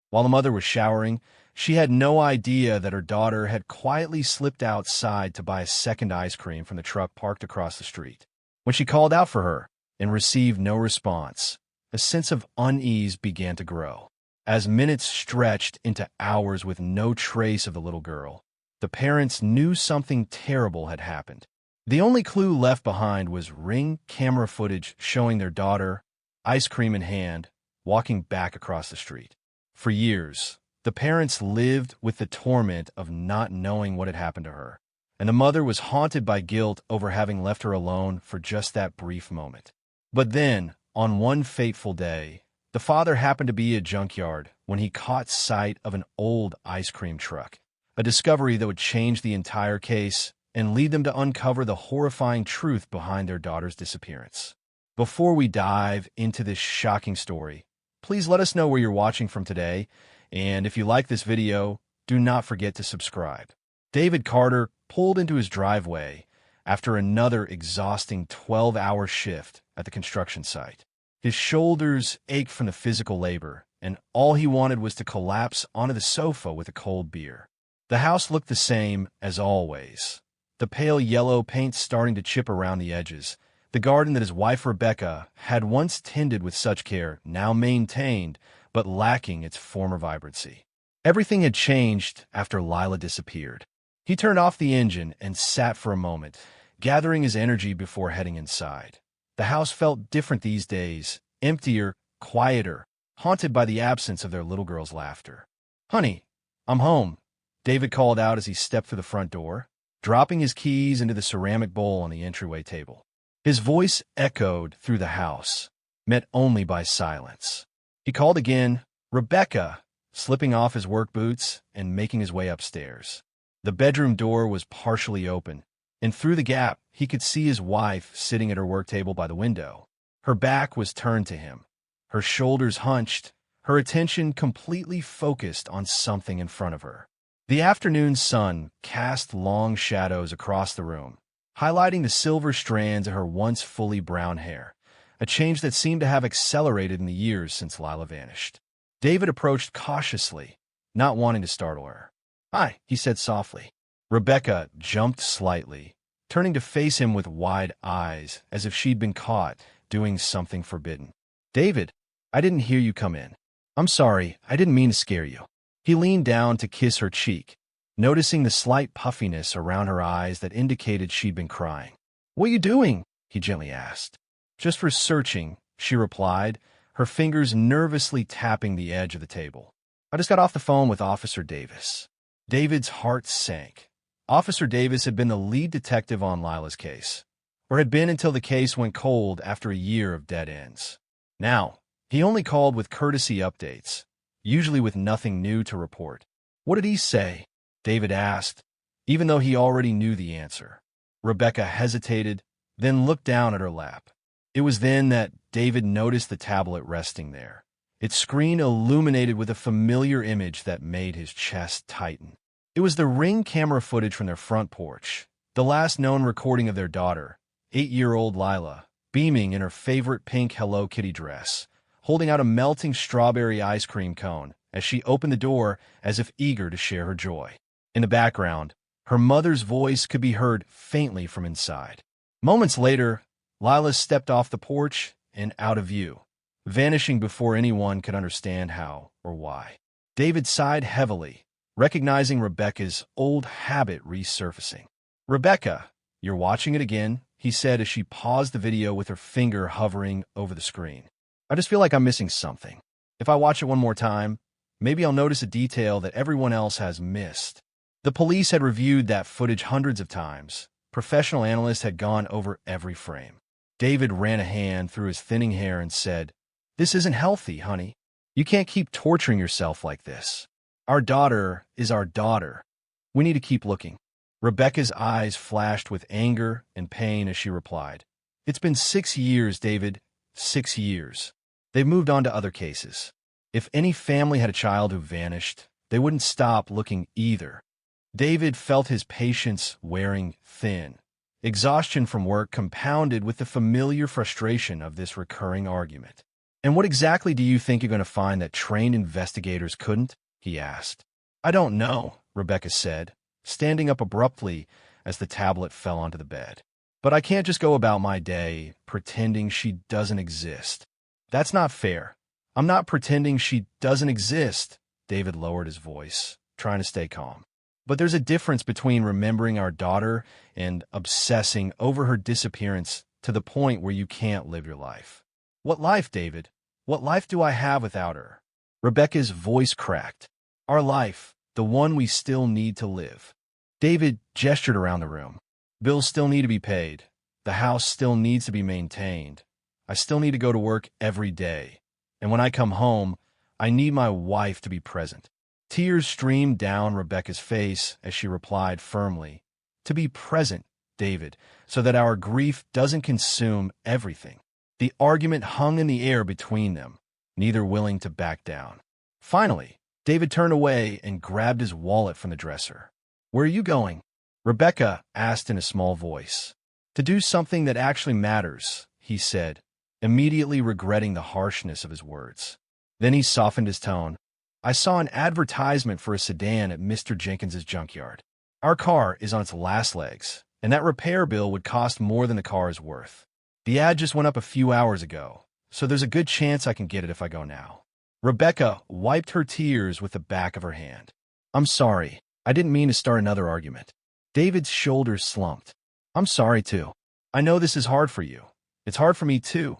While the mother was showering, she had no idea that her daughter had quietly slipped outside to buy a second ice cream from the truck parked across the street. When she called out for her and received no response, a sense of unease began to grow. As minutes stretched into hours with no trace of the little girl, the parents knew something terrible had happened. The only clue left behind was Ring camera footage showing their daughter, ice cream in hand, walking back across the street. For years, the parents lived with the torment of not knowing what had happened to her, and the mother was haunted by guilt over having left her alone for just that brief moment. But then, on one fateful day, the father happened to be at a junkyard when he caught sight of an old ice cream truck, a discovery that would change the entire case and lead them to uncover the horrifying truth behind their daughter's disappearance. Before we dive into this shocking story, please let us know where you're watching from today, and if you like this video, do not forget to subscribe. David Carter pulled into his driveway after another exhausting 12-hour shift at the construction site. His shoulders ached from the physical labor, and all he wanted was to collapse onto the sofa with a cold beer. The house looked the same as always. The pale yellow paint starting to chip around the edges. The garden that his wife Rebecca had once tended with such care now maintained, but lacking its former vibrancy. Everything had changed after Lila disappeared. He turned off the engine and sat for a moment, gathering his energy before heading inside. The house felt different these days, emptier, quieter, haunted by the absence of their little girl's laughter. "Honey, I'm home," David called out as he stepped through the front door, dropping his keys into the ceramic bowl on the entryway table. His voice echoed through the house, met only by silence. He called again, "Rebecca," slipping off his work boots and making his way upstairs. The bedroom door was partially open, and through the gap, he could see his wife sitting at her work table by the window. Her back was turned to him, her shoulders hunched, her attention completely focused on something in front of her. The afternoon sun cast long shadows across the room, highlighting the silver strands of her once fully brown hair, a change that seemed to have accelerated in the years since Lila vanished. David approached cautiously, not wanting to startle her. "Hi," he said softly. Rebecca jumped slightly, turning to face him with wide eyes, as if she'd been caught doing something forbidden. "David, I didn't hear you come in. I'm sorry, I didn't mean to scare you." He leaned down to kiss her cheek, noticing the slight puffiness around her eyes that indicated she'd been crying. "What are you doing?" he gently asked. "Just researching," she replied, her fingers nervously tapping the edge of the table. "I just got off the phone with Officer Davis." David's heart sank. Officer Davis had been the lead detective on Lila's case, or had been until the case went cold after a year of dead ends. Now, he only called with courtesy updates, usually with nothing new to report. "What did he say?" David asked, even though he already knew the answer. Rebecca hesitated, then looked down at her lap. It was then that David noticed the tablet resting there, its screen illuminated with a familiar image that made his chest tighten. It was the Ring camera footage from their front porch, the last known recording of their daughter, 8-year-old Lila, beaming in her favorite pink Hello Kitty dress, holding out a melting strawberry ice cream cone as she opened the door as if eager to share her joy. In the background, her mother's voice could be heard faintly from inside. Moments later, Lila stepped off the porch and out of view, vanishing before anyone could understand how or why. David sighed heavily, recognizing Rebecca's old habit resurfacing. "Rebecca, you're watching it again," he said as she paused the video with her finger hovering over the screen. "I just feel like I'm missing something. If I watch it one more time, maybe I'll notice a detail that everyone else has missed." The police had reviewed that footage hundreds of times. Professional analysts had gone over every frame. David ran a hand through his thinning hair and said, "This isn't healthy, honey. You can't keep torturing yourself like this. Our daughter is our daughter. We need to keep looking." Rebecca's eyes flashed with anger and pain as she replied, "It's been 6 years, David. 6 years. They've moved on to other cases. If any family had a child who vanished, they wouldn't stop looking either." David felt his patience wearing thin. Exhaustion from work compounded with the familiar frustration of this recurring argument. And what exactly do you think you're going to find that trained investigators couldn't? He asked. I don't know, Rebecca said, standing up abruptly as the tablet fell onto the bed. But I can't just go about my day pretending she doesn't exist. That's not fair. I'm not pretending she doesn't exist. David lowered his voice, trying to stay calm. But there's a difference between remembering our daughter and obsessing over her disappearance to the point where you can't live your life. What life, David? What life do I have without her? Rebecca's voice cracked. Our life, the one we still need to live. David gestured around the room. Bills still need to be paid. The house still needs to be maintained. I still need to go to work every day. And when I come home, I need my wife to be present. Tears streamed down Rebecca's face as she replied firmly, to be present, David, so that our grief doesn't consume everything. The argument hung in the air between them, neither willing to back down. Finally, David turned away and grabbed his wallet from the dresser. Where are you going? Rebecca asked in a small voice. To do something that actually matters, he said, immediately regretting the harshness of his words. Then he softened his tone. I saw an advertisement for a sedan at Mr. Jenkins's junkyard. Our car is on its last legs, and that repair bill would cost more than the car is worth. The ad just went up a few hours ago, so there's a good chance I can get it if I go now. Rebecca wiped her tears with the back of her hand. I'm sorry. I didn't mean to start another argument. David's shoulders slumped. I'm sorry, too. I know this is hard for you. It's hard for me, too,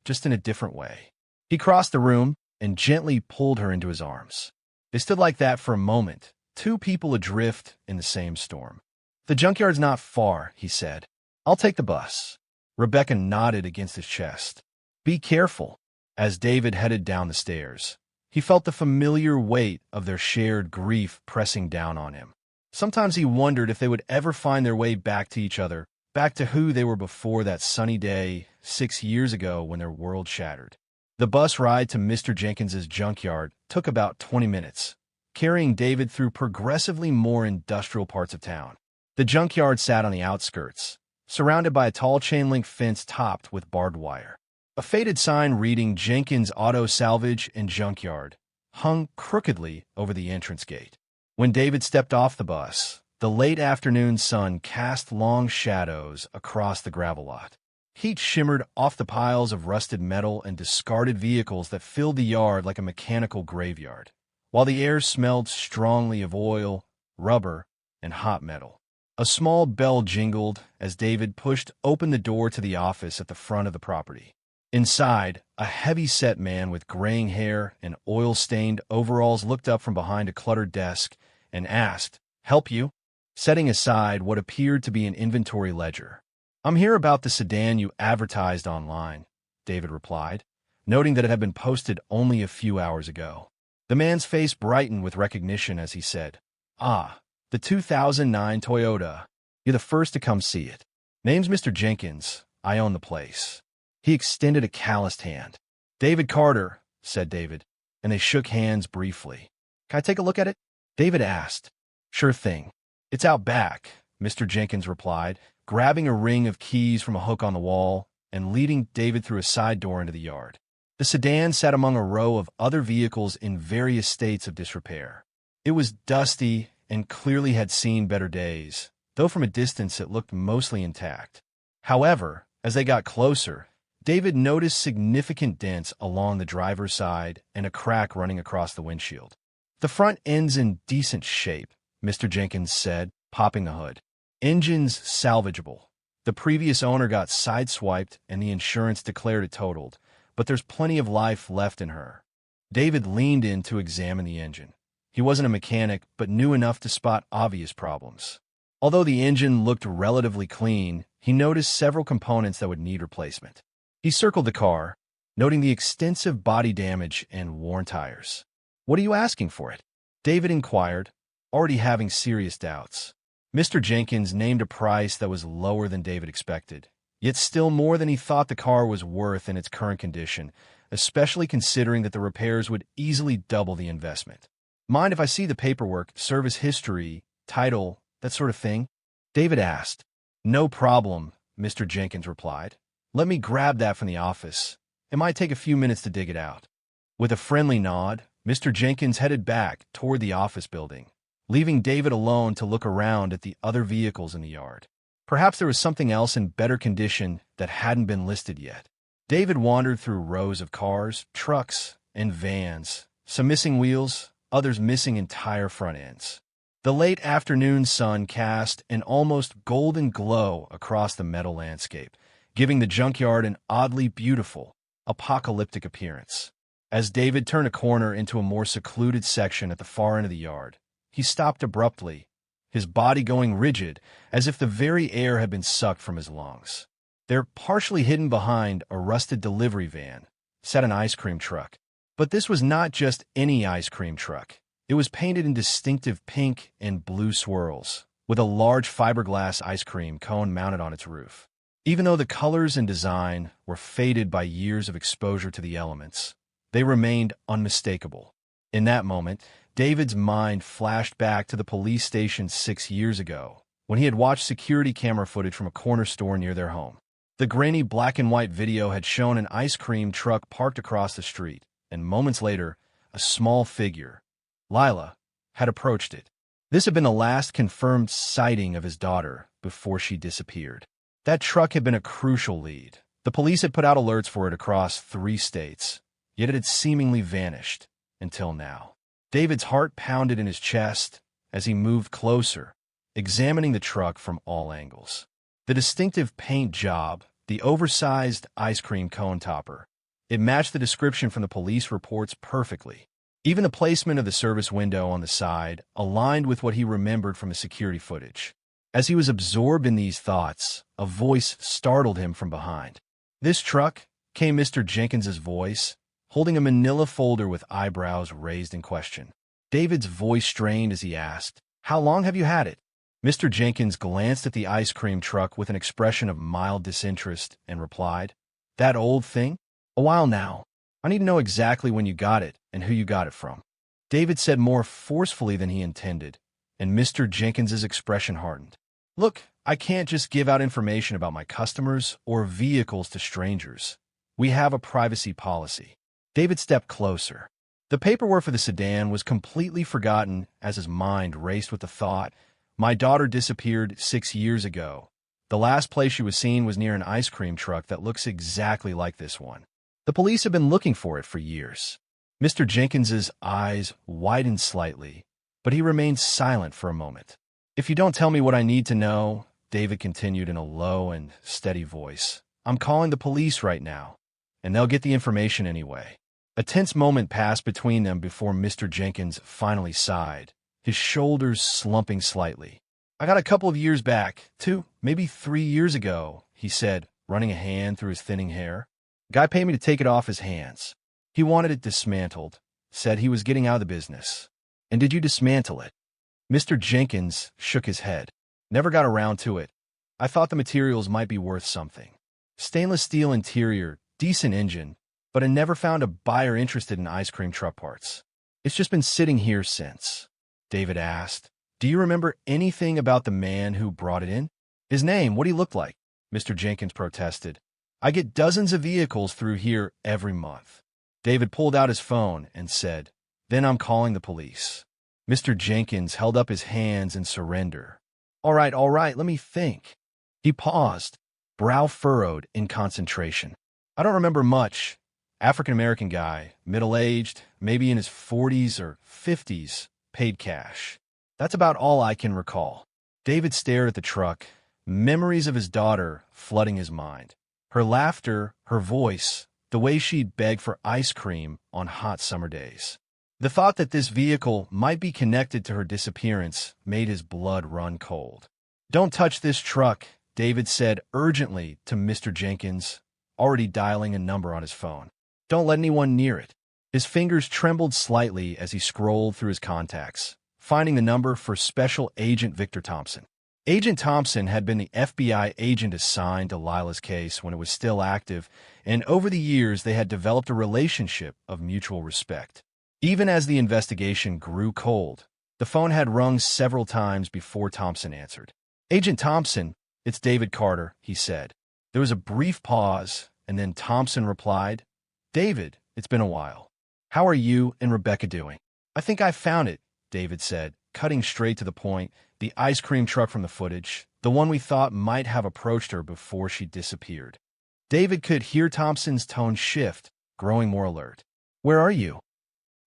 just in a different way. He crossed the room and gently pulled her into his arms. They stood like that for a moment, two people adrift in the same storm. The junkyard's not far, he said. I'll take the bus. Rebecca nodded against his chest. Be careful. As David headed down the stairs, he felt the familiar weight of their shared grief pressing down on him. Sometimes he wondered if they would ever find their way back to each other, back to who they were before that sunny day 6 years ago when their world shattered. The bus ride to Mr. Jenkins's junkyard took about 20 minutes, carrying David through progressively more industrial parts of town. The junkyard sat on the outskirts, surrounded by a tall chain-link fence topped with barbed wire. A faded sign reading Jenkins Auto Salvage and Junkyard hung crookedly over the entrance gate. When David stepped off the bus, the late afternoon sun cast long shadows across the gravel lot. Heat shimmered off the piles of rusted metal and discarded vehicles that filled the yard like a mechanical graveyard, while the air smelled strongly of oil, rubber, and hot metal. A small bell jingled as David pushed open the door to the office at the front of the property. Inside, a heavy-set man with graying hair and oil-stained overalls looked up from behind a cluttered desk and asked, "Help you?" setting aside what appeared to be an inventory ledger. "I'm here about the sedan you advertised online," David replied, noting that it had been posted only a few hours ago. The man's face brightened with recognition as he said, "Ah, the 2009 Toyota. You're the first to come see it. Name's Mr. Jenkins. I own the place." He extended a calloused hand. "David Carter," said David, and they shook hands briefly. "Can I take a look at it?" David asked. "Sure thing. It's out back," Mr. Jenkins replied, grabbing a ring of keys from a hook on the wall and leading David through a side door into the yard. The sedan sat among a row of other vehicles in various states of disrepair. It was dusty and clearly had seen better days, though from a distance it looked mostly intact. However, as they got closer, David noticed significant dents along the driver's side and a crack running across the windshield. "The front end's in decent shape," Mr. Jenkins said, popping the hood. "Engine's salvageable. The previous owner got sideswiped and the insurance declared it totaled, but there's plenty of life left in her." David leaned in to examine the engine. He wasn't a mechanic, but knew enough to spot obvious problems. Although the engine looked relatively clean, he noticed several components that would need replacement. He circled the car, noting the extensive body damage and worn tires. "What are you asking for it?" David inquired, already having serious doubts. Mr. Jenkins named a price that was lower than David expected, yet still more than he thought the car was worth in its current condition, especially considering that the repairs would easily double the investment. "Mind if I see the paperwork, service history, title, that sort of thing?" David asked. "No problem," Mr. Jenkins replied. "Let me grab that from the office. It might take a few minutes to dig it out." With a friendly nod, Mr. Jenkins headed back toward the office building, leaving David alone to look around at the other vehicles in the yard. Perhaps there was something else in better condition that hadn't been listed yet. David wandered through rows of cars, trucks, and vans, some missing wheels, others missing entire front ends. The late afternoon sun cast an almost golden glow across the metal landscape, giving the junkyard an oddly beautiful, apocalyptic appearance. As David turned a corner into a more secluded section at the far end of the yard, he stopped abruptly, his body going rigid, as if the very air had been sucked from his lungs. There, partially hidden behind a rusted delivery van, sat an ice cream truck. But this was not just any ice cream truck. It was painted in distinctive pink and blue swirls, with a large fiberglass ice cream cone mounted on its roof. Even though the colors and design were faded by years of exposure to the elements, they remained unmistakable. In that moment, David's mind flashed back to the police station 6 years ago, when he had watched security camera footage from a corner store near their home. The grainy black and white video had shown an ice cream truck parked across the street, and moments later, a small figure, Lila, had approached it. This had been the last confirmed sighting of his daughter before she disappeared. That truck had been a crucial lead. The police had put out alerts for it across 3 states, yet it had seemingly vanished until now. David's heart pounded in his chest as he moved closer, examining the truck from all angles. The distinctive paint job, the oversized ice cream cone topper, it matched the description from the police reports perfectly. Even the placement of the service window on the side aligned with what he remembered from his security footage. As he was absorbed in these thoughts, a voice startled him from behind. "This truck?" came Mr. Jenkins's voice, holding a manila folder with eyebrows raised in question. David's voice strained as he asked, "How long have you had it?" Mr. Jenkins glanced at the ice cream truck with an expression of mild disinterest and replied, "That old thing? A while now. I need to know exactly when you got it and who you got it from." David said more forcefully than he intended, and Mr. Jenkins's expression hardened. "Look, I can't just give out information about my customers or vehicles to strangers. We have a privacy policy." David stepped closer. The paperwork for the sedan was completely forgotten as his mind raced with the thought, "My daughter disappeared 6 years ago. The last place she was seen was near an ice cream truck that looks exactly like this one. The police have been looking for it for years." Mr. Jenkins's eyes widened slightly, but he remained silent for a moment. "If you don't tell me what I need to know," David continued in a low and steady voice, "I'm calling the police right now, and they'll get the information anyway." A tense moment passed between them before Mr. Jenkins finally sighed, his shoulders slumping slightly. "I got a couple of years back, 2, maybe 3 years ago," he said, running a hand through his thinning hair. "The guy paid me to take it off his hands. He wanted it dismantled, said he was getting out of the business." "And did you dismantle it?" Mr. Jenkins shook his head. "Never got around to it. I thought the materials might be worth something. Stainless steel interior, decent engine, but I never found a buyer interested in ice cream truck parts. It's just been sitting here since." David asked, "Do you remember anything about the man who brought it in? His name, what he looked like?" Mr. Jenkins protested. "I get dozens of vehicles through here every month." David pulled out his phone and said, "Then I'm calling the police." Mr. Jenkins held up his hands in surrender. All right, let me think." He paused, brow furrowed in concentration. "I don't remember much. African-American guy, middle-aged, maybe in his 40s or 50s, paid cash. That's about all I can recall." David stared at the truck, memories of his daughter flooding his mind. Her laughter, her voice, the way she'd beg for ice cream on hot summer days. The thought that this vehicle might be connected to her disappearance made his blood run cold. "Don't touch this truck," David said urgently to Mr. Jenkins, already dialing a number on his phone. "Don't let anyone near it." His fingers trembled slightly as he scrolled through his contacts, finding the number for Special Agent Victor Thompson. Agent Thompson had been the FBI agent assigned to Lila's case when it was still active, and over the years they had developed a relationship of mutual respect. Even as the investigation grew cold, the phone had rung several times before Thompson answered. "Agent Thompson, it's David Carter," he said. There was a brief pause, and then Thompson replied, David, it's been a while. How are you and Rebecca doing? I think I found it, David said, cutting straight to the point. The ice cream truck from the footage, the one we thought might have approached her before she disappeared. David could hear Thompson's tone shift, growing more alert. Where are you?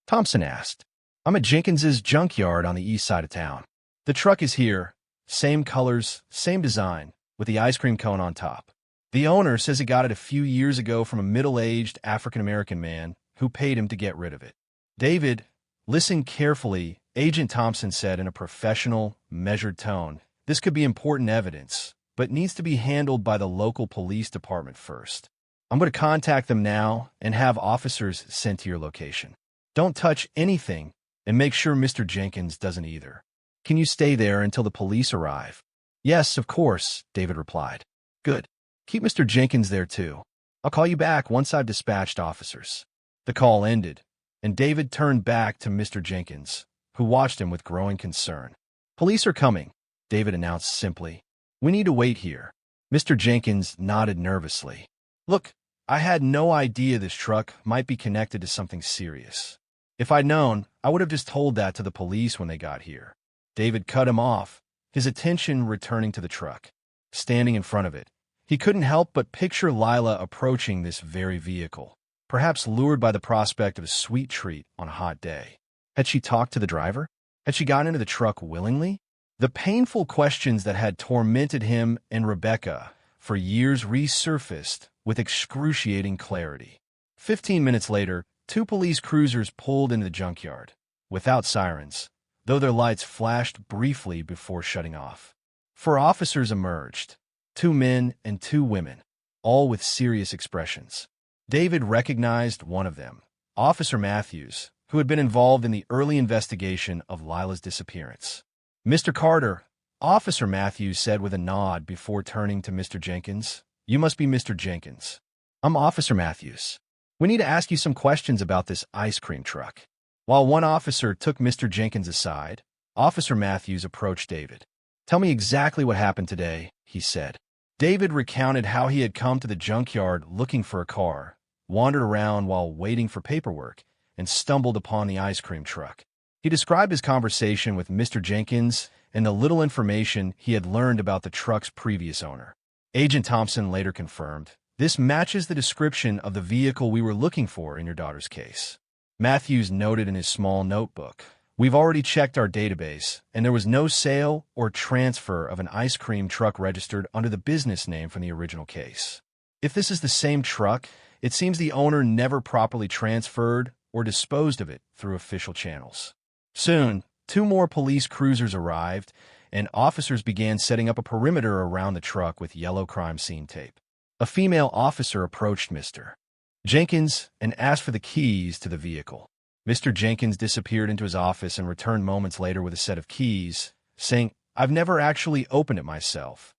Thompson asked. I'm at Jenkins's junkyard on the east side of town. The truck is here, same colors, same design, with the ice cream cone on top. The owner says he got it a few years ago from a middle-aged African-American man who paid him to get rid of it. David, listen carefully, Agent Thompson said in a professional, measured tone. This could be important evidence, but needs to be handled by the local police department first. I'm going to contact them now and have officers sent to your location. Don't touch anything, and make sure Mr. Jenkins doesn't either. Can you stay there until the police arrive? Yes, of course, David replied. Good. Keep Mr. Jenkins there too. I'll call you back once I've dispatched officers. The call ended, and David turned back to Mr. Jenkins, who watched him with growing concern. Police are coming, David announced simply. We need to wait here. Mr. Jenkins nodded nervously. Look, I had no idea this truck might be connected to something serious. If I'd known, I would have just told that to the police when they got here. David cut him off, his attention returning to the truck. Standing in front of it, he couldn't help but picture Lila approaching this very vehicle, perhaps lured by the prospect of a sweet treat on a hot day. Had she talked to the driver? Had she gotten into the truck willingly? The painful questions that had tormented him and Rebecca for years resurfaced with excruciating clarity. 15 minutes later, 2 police cruisers pulled into the junkyard, without sirens, though their lights flashed briefly before shutting off. 4 officers emerged, 2 men and 2 women, all with serious expressions. David recognized one of them, Officer Matthews, who had been involved in the early investigation of Lila's disappearance. Mr. Carter, Officer Matthews said with a nod before turning to Mr. Jenkins. You must be Mr. Jenkins. I'm Officer Matthews. We need to ask you some questions about this ice cream truck. While one officer took Mr. Jenkins aside, Officer Matthews approached David. Tell me exactly what happened today, he said. David recounted how he had come to the junkyard looking for a car, wandered around while waiting for paperwork, and stumbled upon the ice cream truck. He described his conversation with Mr. Jenkins and the little information he had learned about the truck's previous owner. Agent Thompson later confirmed, this matches the description of the vehicle we were looking for in your daughter's case. Matthews noted in his small notebook, we've already checked our database, and there was no sale or transfer of an ice cream truck registered under the business name from the original case. If this is the same truck, it seems the owner never properly transferred or disposed of it through official channels. Soon, 2 more police cruisers arrived, and officers began setting up a perimeter around the truck with yellow crime scene tape. A female officer approached Mr. Jenkins and asked for the keys to the vehicle. Mr. Jenkins disappeared into his office and returned moments later with a set of keys, saying, I've never actually opened it myself.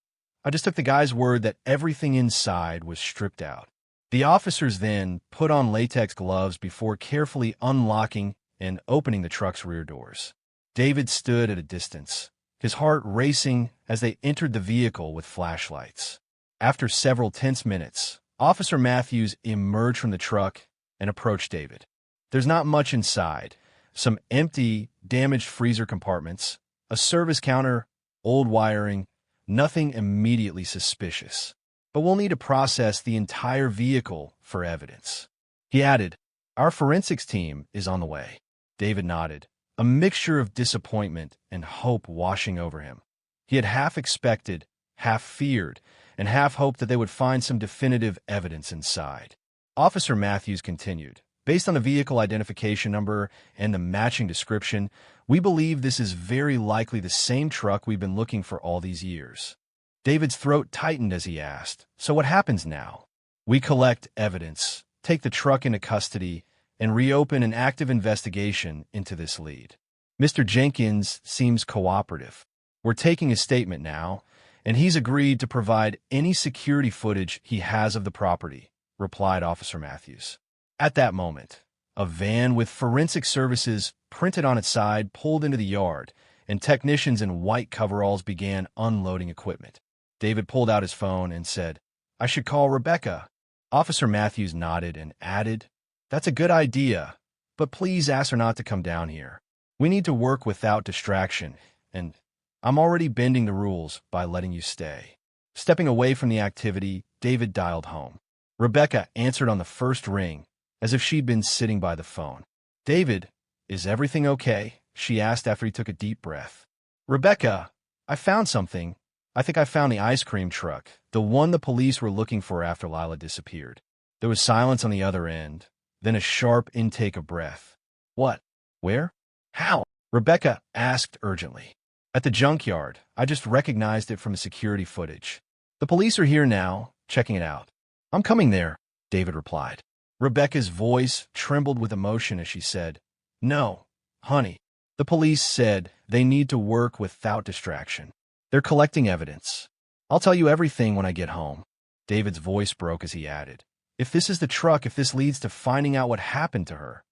I just took the guy's word that everything inside was stripped out. The officers then put on latex gloves before carefully unlocking and opening the truck's rear doors. David stood at a distance, his heart racing as they entered the vehicle with flashlights. After several tense minutes, Officer Matthews emerged from the truck and approached David. There's not much inside. Some empty, damaged freezer compartments, a service counter, old wiring, nothing immediately suspicious. But we'll need to process the entire vehicle for evidence. He added, our forensics team is on the way. David nodded, a mixture of disappointment and hope washing over him. He had half expected, half feared, and half hoped that they would find some definitive evidence inside. Officer Matthews continued, based on the vehicle identification number and the matching description, we believe this is very likely the same truck we've been looking for all these years. David's throat tightened as he asked, so what happens now? We collect evidence, take the truck into custody, and reopen an active investigation into this lead. Mr. Jenkins seems cooperative. We're taking his statement now, and he's agreed to provide any security footage he has of the property, replied Officer Matthews. At that moment, a van with forensic services printed on its side pulled into the yard, and technicians in white coveralls began unloading equipment. David pulled out his phone and said, I should call Rebecca. Officer Matthews nodded and added, That's a good idea, but please ask her not to come down here. We need to work without distraction, and I'm already bending the rules by letting you stay." Stepping away from the activity, David dialed home. Rebecca answered on the first ring, as if she'd been sitting by the phone. "David, is everything okay?" she asked after he took a deep breath. "Rebecca, I found something. I think I found the ice cream truck, the one the police were looking for after Lila disappeared." There was silence on the other end, then a sharp intake of breath. "What? Where? How?" Rebecca asked urgently. "At the junkyard. I just recognized it from the security footage. The police are here now, checking it out." "I'm coming there," David replied. Rebecca's voice trembled with emotion as she said, "No, honey. The police said they need to work without distraction. They're collecting evidence. I'll tell you everything when I get home." David's voice broke as he added, "If this is the truck, if this leads to finding out what happened to her,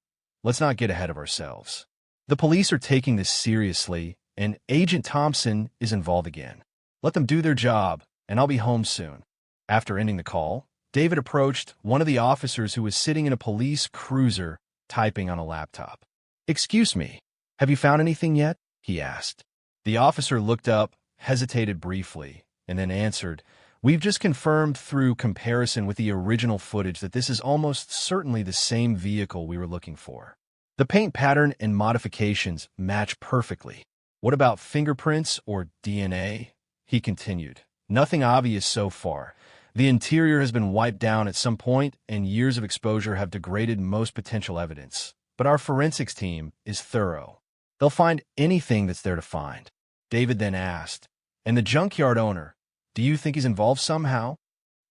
let's not get ahead of ourselves. The police are taking this seriously, and Agent Thompson is involved again. Let them do their job, and I'll be home soon." After ending the call, David approached one of the officers who was sitting in a police cruiser typing on a laptop. "Excuse me, have you found anything yet?" he asked. The officer looked up, hesitated briefly, and then answered, "We've just confirmed through comparison with the original footage that this is almost certainly the same vehicle we were looking for. The paint pattern and modifications match perfectly. What about fingerprints or DNA?" he continued. "Nothing obvious so far. The interior has been wiped down at some point, and years of exposure have degraded most potential evidence. But our forensics team is thorough. They'll find anything that's there to find." David then asked, "And the junkyard owner, do you think he's involved somehow?"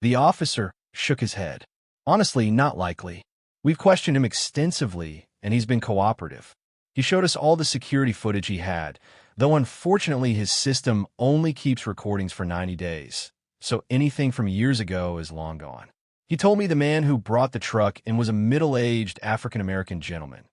The officer shook his head. "Honestly, not likely. We've questioned him extensively, and he's been cooperative. He showed us all the security footage he had, though unfortunately his system only keeps recordings for 90 days, so anything from years ago is long gone. He told me the man who brought the truck in was a middle-aged African-American gentleman,"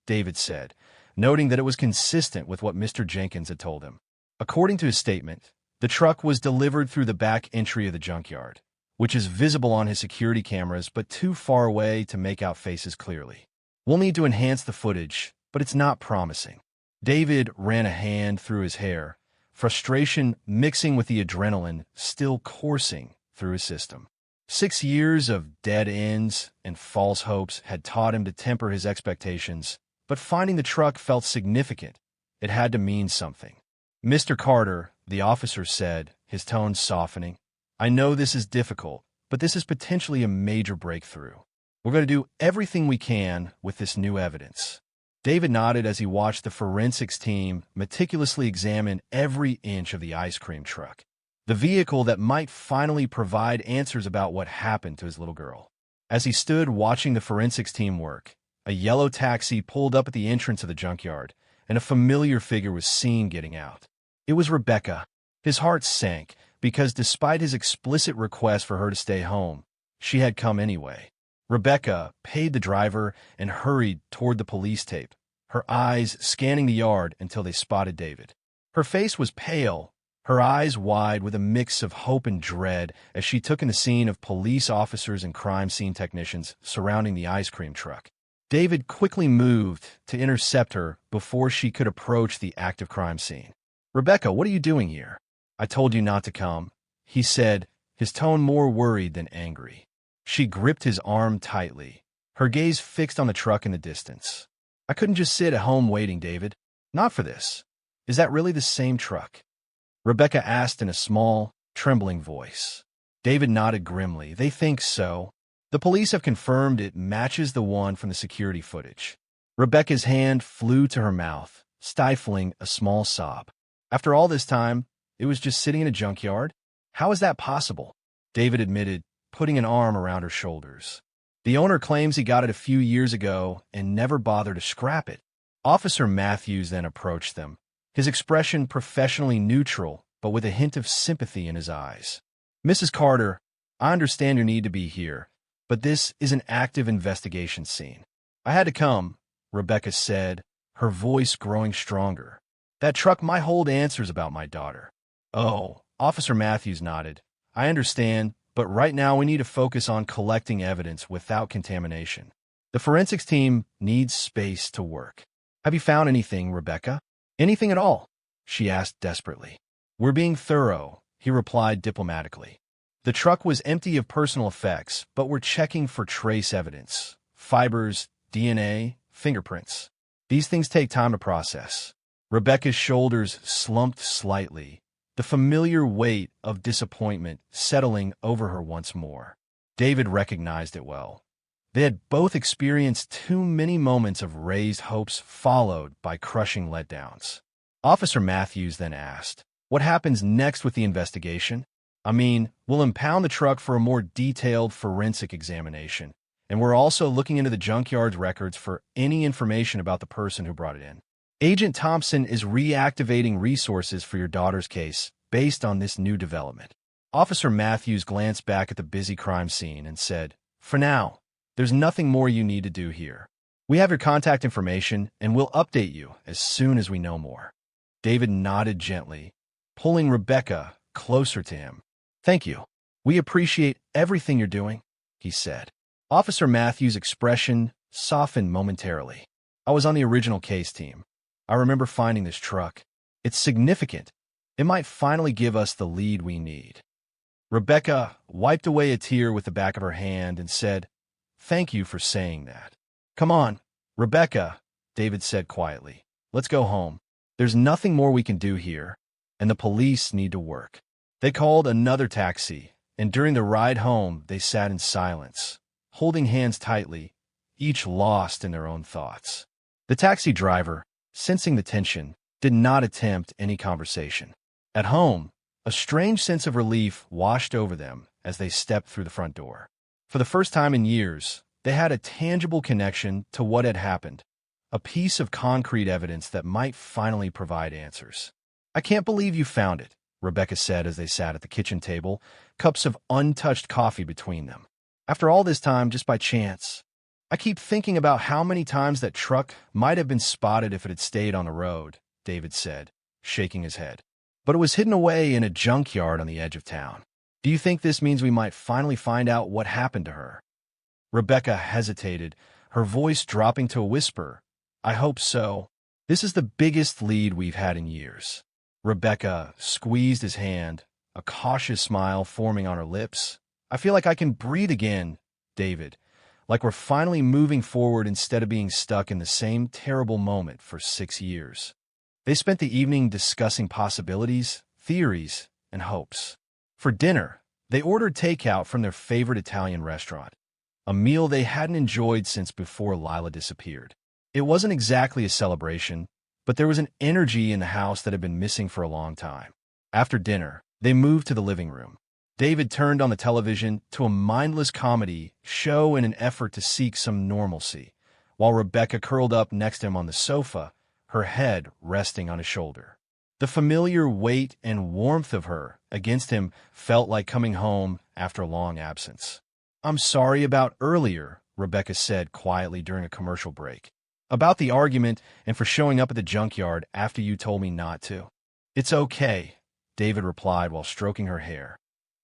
David said, noting that it was consistent with what Mr. Jenkins had told him. According to his statement, the truck was delivered through the back entry of the junkyard, which is visible on his security cameras but too far away to make out faces clearly. "We'll need to enhance the footage, but it's not promising." David ran a hand through his hair, frustration mixing with the adrenaline still coursing through his system. 6 years of dead ends and false hopes had taught him to temper his expectations, but finding the truck felt significant. It had to mean something. "Mr. Carter," the officer said, his tone softening, "I know this is difficult, but this is potentially a major breakthrough. We're going to do everything we can with this new evidence." David nodded as he watched the forensics team meticulously examine every inch of the ice cream truck, the vehicle that might finally provide answers about what happened to his little girl. As he stood watching the forensics team work, a yellow taxi pulled up at the entrance of the junkyard, and a familiar figure was seen getting out. It was Rebecca. His heart sank, because despite his explicit request for her to stay home, she had come anyway. Rebecca paid the driver and hurried toward the police tape, her eyes scanning the yard until they spotted David. Her face was pale, her eyes wide with a mix of hope and dread as she took in the scene of police officers and crime scene technicians surrounding the ice cream truck. David quickly moved to intercept her before she could approach the active crime scene. "Rebecca, what are you doing here?" "I told you not to come," he said, his tone more worried than angry. She gripped his arm tightly, her gaze fixed on the truck in the distance. "I couldn't just sit at home waiting, David. Not for this. Is that really the same truck?" Rebecca asked in a small, trembling voice. David nodded grimly. "They think so. The police have confirmed it matches the one from the security footage." Rebecca's hand flew to her mouth, stifling a small sob. After all this time, it was just sitting in a junkyard? How is that possible? David admitted, putting an arm around her shoulders. "The owner claims he got it a few years ago and never bothered to scrap it." Officer Matthews then approached them, his expression professionally neutral, but with a hint of sympathy in his eyes. "Mrs. Carter, I understand your need to be here, but this is an active investigation scene." "I had to come," Rebecca said, her voice growing stronger. "That truck might hold answers about my daughter." "Oh," Officer Matthews nodded. "I understand, but right now we need to focus on collecting evidence without contamination. The forensics team needs space to work. Have you found anything, Rebecca? Anything at all? She asked desperately. We're being thorough, he replied diplomatically. The truck was empty of personal effects, but we're checking for trace evidence. Fibers, DNA, fingerprints. These things take time to process. Rebecca's shoulders slumped slightly, the familiar weight of disappointment settling over her once more. David recognized it well. They had both experienced too many moments of raised hopes followed by crushing letdowns. Officer Matthews then asked, "What happens next with the investigation? I mean, we'll impound the truck for a more detailed forensic examination, and we're also looking into the junkyard's records for any information about the person who brought it in. Agent Thompson is reactivating resources for your daughter's case based on this new development." Officer Matthews glanced back at the busy crime scene and said, "For now, there's nothing more you need to do here. We have your contact information, and we'll update you as soon as we know more." David nodded gently, pulling Rebecca closer to him. "Thank you. We appreciate everything you're doing," he said. Officer Matthews' expression softened momentarily. "I was on the original case team. I remember finding this truck. It's significant. It might finally give us the lead we need." Rebecca wiped away a tear with the back of her hand and said, "Thank you for saying that." "Come on, Rebecca," David said quietly. "Let's go home. There's nothing more we can do here, and the police need to work." They called another taxi, and during the ride home, they sat in silence, holding hands tightly, each lost in their own thoughts. The taxi driver, sensing the tension, did not attempt any conversation. At home, a strange sense of relief washed over them as they stepped through the front door. For the first time in years, they had a tangible connection to what had happened, a piece of concrete evidence that might finally provide answers. "I can't believe you found it," Rebecca said as they sat at the kitchen table, cups of untouched coffee between them. "After all this time, just by chance. I keep thinking about how many times that truck might have been spotted if it had stayed on the road," David said, shaking his head. "But it was hidden away in a junkyard on the edge of town. Do you think this means we might finally find out what happened to her?" Rebecca hesitated, her voice dropping to a whisper. "I hope so. This is the biggest lead we've had in years." Rebecca squeezed his hand, a cautious smile forming on her lips. "I feel like I can breathe again, David, like we're finally moving forward instead of being stuck in the same terrible moment for 6 years." They spent the evening discussing possibilities, theories, and hopes. For dinner, they ordered takeout from their favorite Italian restaurant, a meal they hadn't enjoyed since before Lila disappeared. It wasn't exactly a celebration, but there was an energy in the house that had been missing for a long time. After dinner, they moved to the living room. David turned on the television to a mindless comedy show in an effort to seek some normalcy, while Rebecca curled up next to him on the sofa, her head resting on his shoulder. The familiar weight and warmth of her against him felt like coming home after a long absence. "I'm sorry about earlier," Rebecca said quietly during a commercial break. "About the argument and for showing up at the junkyard after you told me not to." "It's okay," David replied while stroking her hair.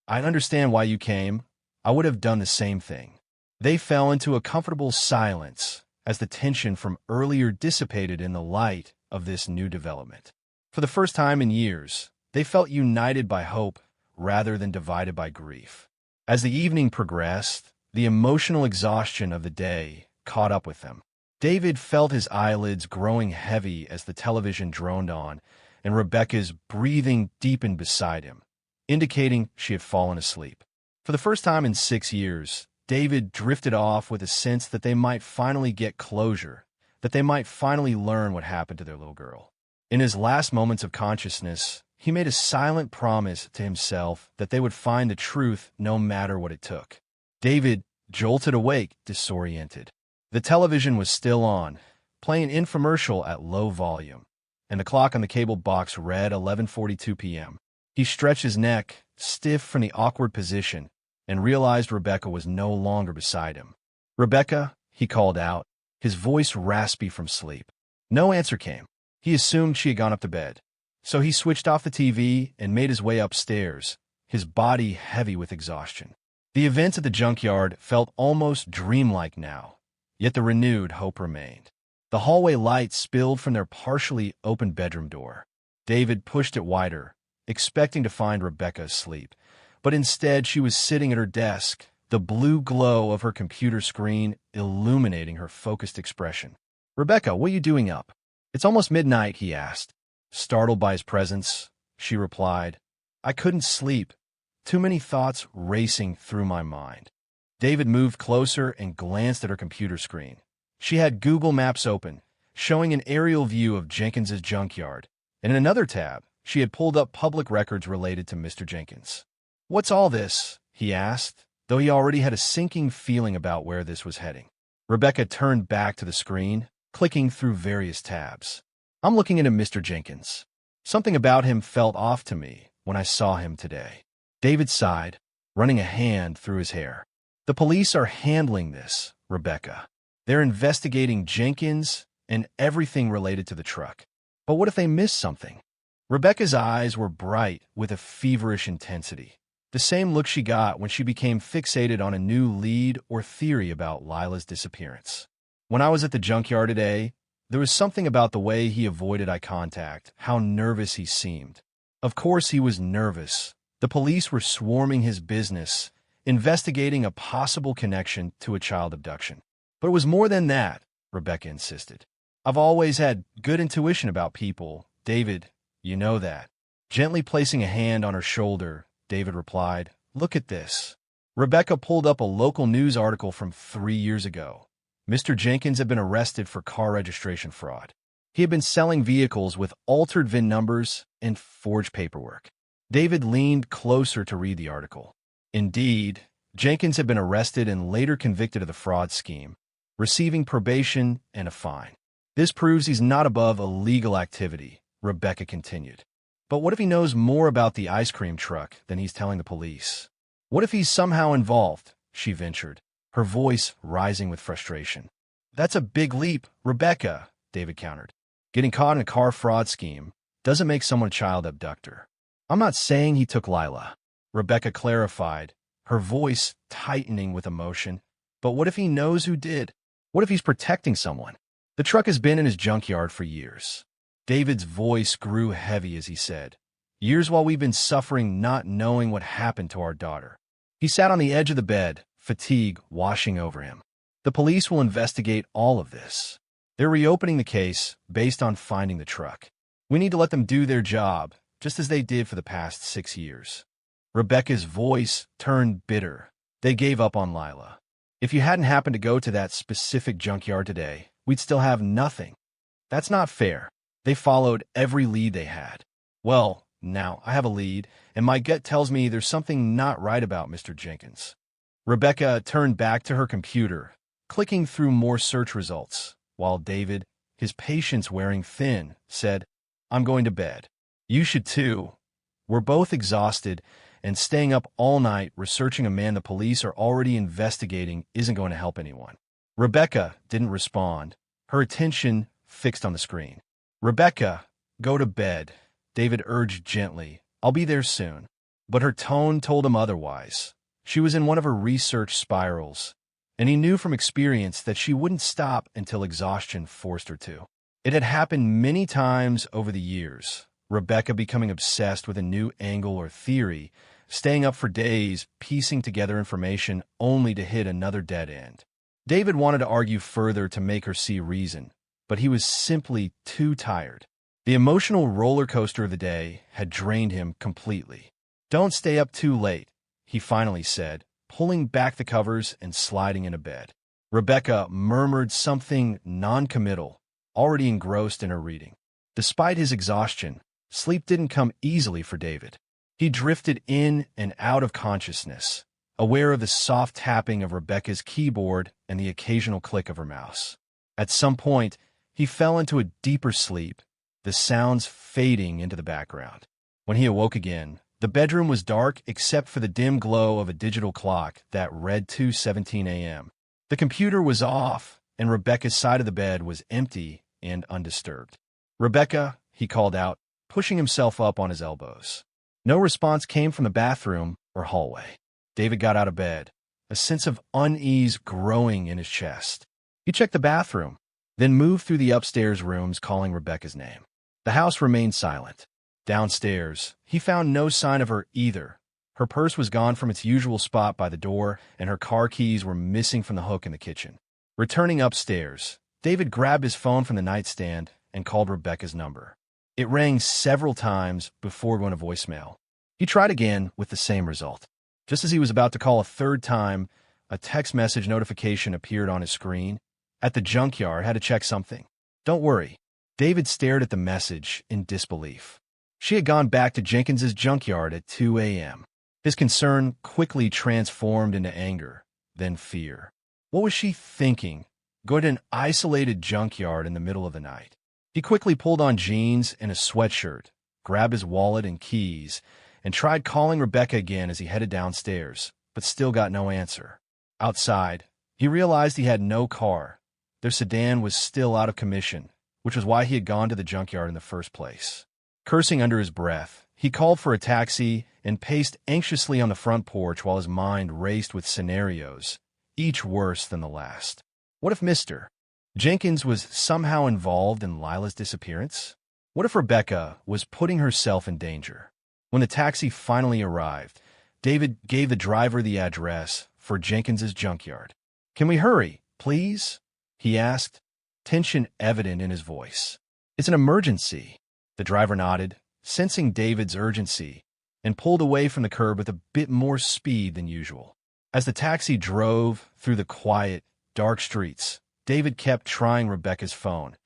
"I understand why you came. I would have done the same thing." They fell into a comfortable silence as the tension from earlier dissipated in the light of this new development. For the first time in years, they felt united by hope rather than divided by grief. As the evening progressed, the emotional exhaustion of the day caught up with them. David felt his eyelids growing heavy as the television droned on, and Rebecca's breathing deepened beside him, indicating she had fallen asleep. For the first time in 6 years, David drifted off with a sense that they might finally get closure, that they might finally learn what happened to their little girl. In his last moments of consciousness, he made a silent promise to himself that they would find the truth no matter what it took. David jolted awake, disoriented. The television was still on, playing an infomercial at low volume, and the clock on the cable box read 11:42 p.m. He stretched his neck, stiff from the awkward position, and realized Rebecca was no longer beside him. "Rebecca," he called out, his voice raspy from sleep. No answer came. He assumed she had gone up to bed. So he switched off the TV and made his way upstairs, his body heavy with exhaustion. The events at the junkyard felt almost dreamlike now, Yet the renewed hope remained. The hallway light spilled from their partially open bedroom door. David pushed it wider, expecting to find Rebecca asleep. But instead, she was sitting at her desk, the blue glow of her computer screen illuminating her focused expression. "Rebecca, what are you doing up?" "It's almost midnight," he asked. Startled by his presence, she replied, "I couldn't sleep. Too many thoughts racing through my mind." David moved closer and glanced at her computer screen. She had Google Maps open, showing an aerial view of Jenkins's junkyard. And in another tab, she had pulled up public records related to Mr. Jenkins. "What's all this?" he asked, though he already had a sinking feeling about where this was heading. Rebecca turned back to the screen, clicking through various tabs. "I'm looking into Mr. Jenkins. Something about him felt off to me when I saw him today." David sighed, running a hand through his hair. "The police are handling this, Rebecca. They're investigating Jenkins and everything related to the truck. But what if they miss something?" Rebecca's eyes were bright with a feverish intensity, the same look she got when she became fixated on a new lead or theory about Lila's disappearance. "When I was at the junkyard today, there was something about the way he avoided eye contact, how nervous he seemed." Of course he was nervous. The police were swarming his business, investigating a possible connection to a child abduction. "But it was more than that," Rebecca insisted. "I've always had good intuition about people, David. You know that." Gently placing a hand on her shoulder, David replied, "Look at this." Rebecca pulled up a local news article from 3 years ago. Mr. Jenkins had been arrested for car registration fraud. He had been selling vehicles with altered VIN numbers and forged paperwork. David leaned closer to read the article. Indeed, Jenkins had been arrested and later convicted of the fraud scheme, receiving probation and a fine. "This proves he's not above illegal activity," Rebecca continued. "But what if he knows more about the ice cream truck than he's telling the police? What if he's somehow involved?" she ventured, her voice rising with frustration. "That's a big leap, Rebecca," David countered. "Getting caught in a car fraud scheme doesn't make someone a child abductor." "I'm not saying he took Lila," Rebecca clarified, her voice tightening with emotion. "But what if he knows who did? What if he's protecting someone? The truck has been in his junkyard for years." David's voice grew heavy as he said, "Years while we've been suffering not knowing what happened to our daughter." He sat on the edge of the bed, fatigue washing over him. "The police will investigate all of this. They're reopening the case based on finding the truck. We need to let them do their job, just as they did for the past 6 years." Rebecca's voice turned bitter. "They gave up on Lila. If you hadn't happened to go to that specific junkyard today, we'd still have nothing. That's not fair. They followed every lead they had. Well, now I have a lead, and my gut tells me there's something not right about Mr. Jenkins." Rebecca turned back to her computer, clicking through more search results, while David, his patience wearing thin, said, "I'm going to bed. You should too. We're both exhausted, and staying up all night researching a man the police are already investigating isn't going to help anyone." Rebecca didn't respond, her attention fixed on the screen. "Rebecca, go to bed," David urged gently. "I'll be there soon." But her tone told him otherwise. She was in one of her research spirals, and he knew from experience that she wouldn't stop until exhaustion forced her to. It had happened many times over the years, Rebecca becoming obsessed with a new angle or theory, staying up for days, piecing together information only to hit another dead end. David wanted to argue further to make her see reason, but he was simply too tired. The emotional roller coaster of the day had drained him completely. "Don't stay up too late," he finally said, pulling back the covers and sliding into bed. Rebecca murmured something non-committal, already engrossed in her reading. Despite his exhaustion, sleep didn't come easily for David. He drifted in and out of consciousness, aware of the soft tapping of Rebecca's keyboard and the occasional click of her mouse. At some point, he fell into a deeper sleep, the sounds fading into the background. When he awoke again, the bedroom was dark except for the dim glow of a digital clock that read 2:17 a.m. The computer was off, and Rebecca's side of the bed was empty and undisturbed. "Rebecca," he called out, pushing himself up on his elbows. No response came from the bathroom or hallway. David got out of bed, a sense of unease growing in his chest. He checked the bathroom, then moved through the upstairs rooms calling Rebecca's name. The house remained silent. Downstairs, he found no sign of her either. Her purse was gone from its usual spot by the door, and her car keys were missing from the hook in the kitchen. Returning upstairs, David grabbed his phone from the nightstand and called Rebecca's number. It rang several times before it went to voicemail. He tried again with the same result. Just as he was about to call a third time, a text message notification appeared on his screen. At the junkyard, had to check something. Don't worry. David stared at the message in disbelief. She had gone back to Jenkins's junkyard at 2 a.m. His concern quickly transformed into anger, then fear. What was she thinking? Go to an isolated junkyard in the middle of the night. He quickly pulled on jeans and a sweatshirt, grabbed his wallet and keys, and tried calling Rebecca again as he headed downstairs, but still got no answer. Outside, he realized he had no car. Their sedan was still out of commission, which was why he had gone to the junkyard in the first place. Cursing under his breath, he called for a taxi and paced anxiously on the front porch while his mind raced with scenarios, each worse than the last. What if Mr. Jenkins was somehow involved in Lila's disappearance? What if Rebecca was putting herself in danger? When the taxi finally arrived, David gave the driver the address for Jenkins's junkyard. "Can we hurry, please?" he asked, tension evident in his voice. "It's an emergency." The driver nodded, sensing David's urgency, and pulled away from the curb with a bit more speed than usual. As the taxi drove through the quiet, dark streets, David kept trying Rebecca's phone,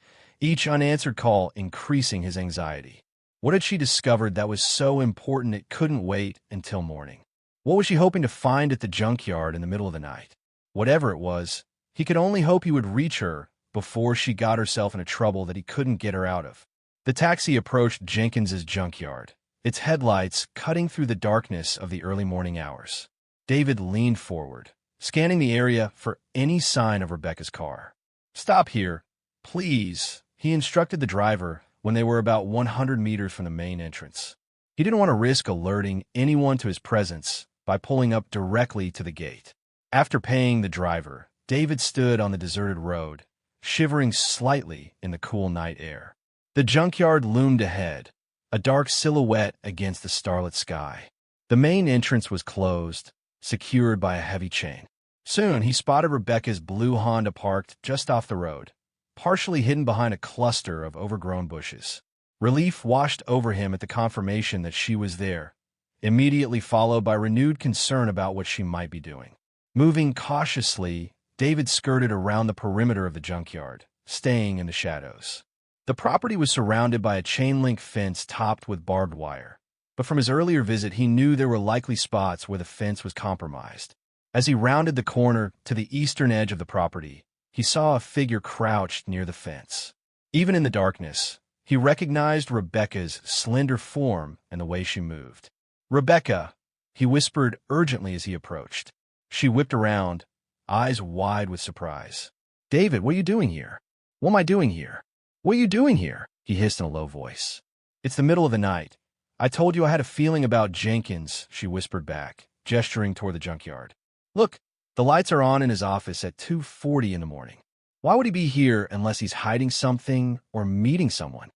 each unanswered call increasing his anxiety. What had she discovered that was so important it couldn't wait until morning? What was she hoping to find at the junkyard in the middle of the night? Whatever it was, he could only hope he would reach her before she got herself into trouble that he couldn't get her out of. The taxi approached Jenkins's junkyard, its headlights cutting through the darkness of the early morning hours. David leaned forward, scanning the area for any sign of Rebecca's car. "Stop here, please," he instructed the driver when they were about 100 meters from the main entrance. He didn't want to risk alerting anyone to his presence by pulling up directly to the gate. After paying the driver, David stood on the deserted road, shivering slightly in the cool night air. The junkyard loomed ahead, a dark silhouette against the starlit sky. The main entrance was closed, secured by a heavy chain. Soon he spotted Rebecca's blue Honda parked just off the road, partially hidden behind a cluster of overgrown bushes. Relief washed over him at the confirmation that she was there, immediately followed by renewed concern about what she might be doing. Moving cautiously, David skirted around the perimeter of the junkyard, staying in the shadows. The property was surrounded by a chain-link fence topped with barbed wire, but from his earlier visit he knew there were likely spots where the fence was compromised. As he rounded the corner to the eastern edge of the property, he saw a figure crouched near the fence. Even in the darkness, he recognized Rebecca's slender form and the way she moved. "Rebecca," he whispered urgently as he approached. She whipped around, eyes wide with surprise. "David, what are you doing here?" "What am I doing here? What are you doing here?" he hissed in a low voice. "It's the middle of the night. I told you I had a feeling about Jenkins," she whispered back, gesturing toward the junkyard. "Look, the lights are on in his office at 2:40 in the morning. Why would he be here unless he's hiding something or meeting someone?"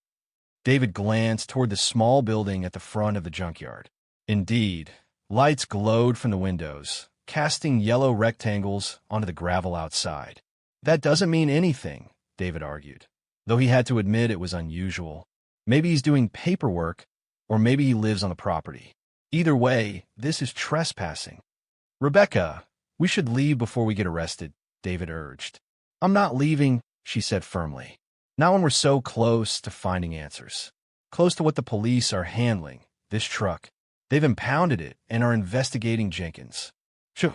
David glanced toward the small building at the front of the junkyard. Indeed, lights glowed from the windows, casting yellow rectangles onto the gravel outside. "That doesn't mean anything," David argued, though he had to admit it was unusual. Maybe he's doing paperwork, or maybe he lives on the property. Either way, this is trespassing. "Rebecca, we should leave before we get arrested," David urged. "I'm not leaving," she said firmly. "Not when we're so close to finding answers. Close to what the police are handling, this truck. They've impounded it and are investigating Jenkins." "Phew,"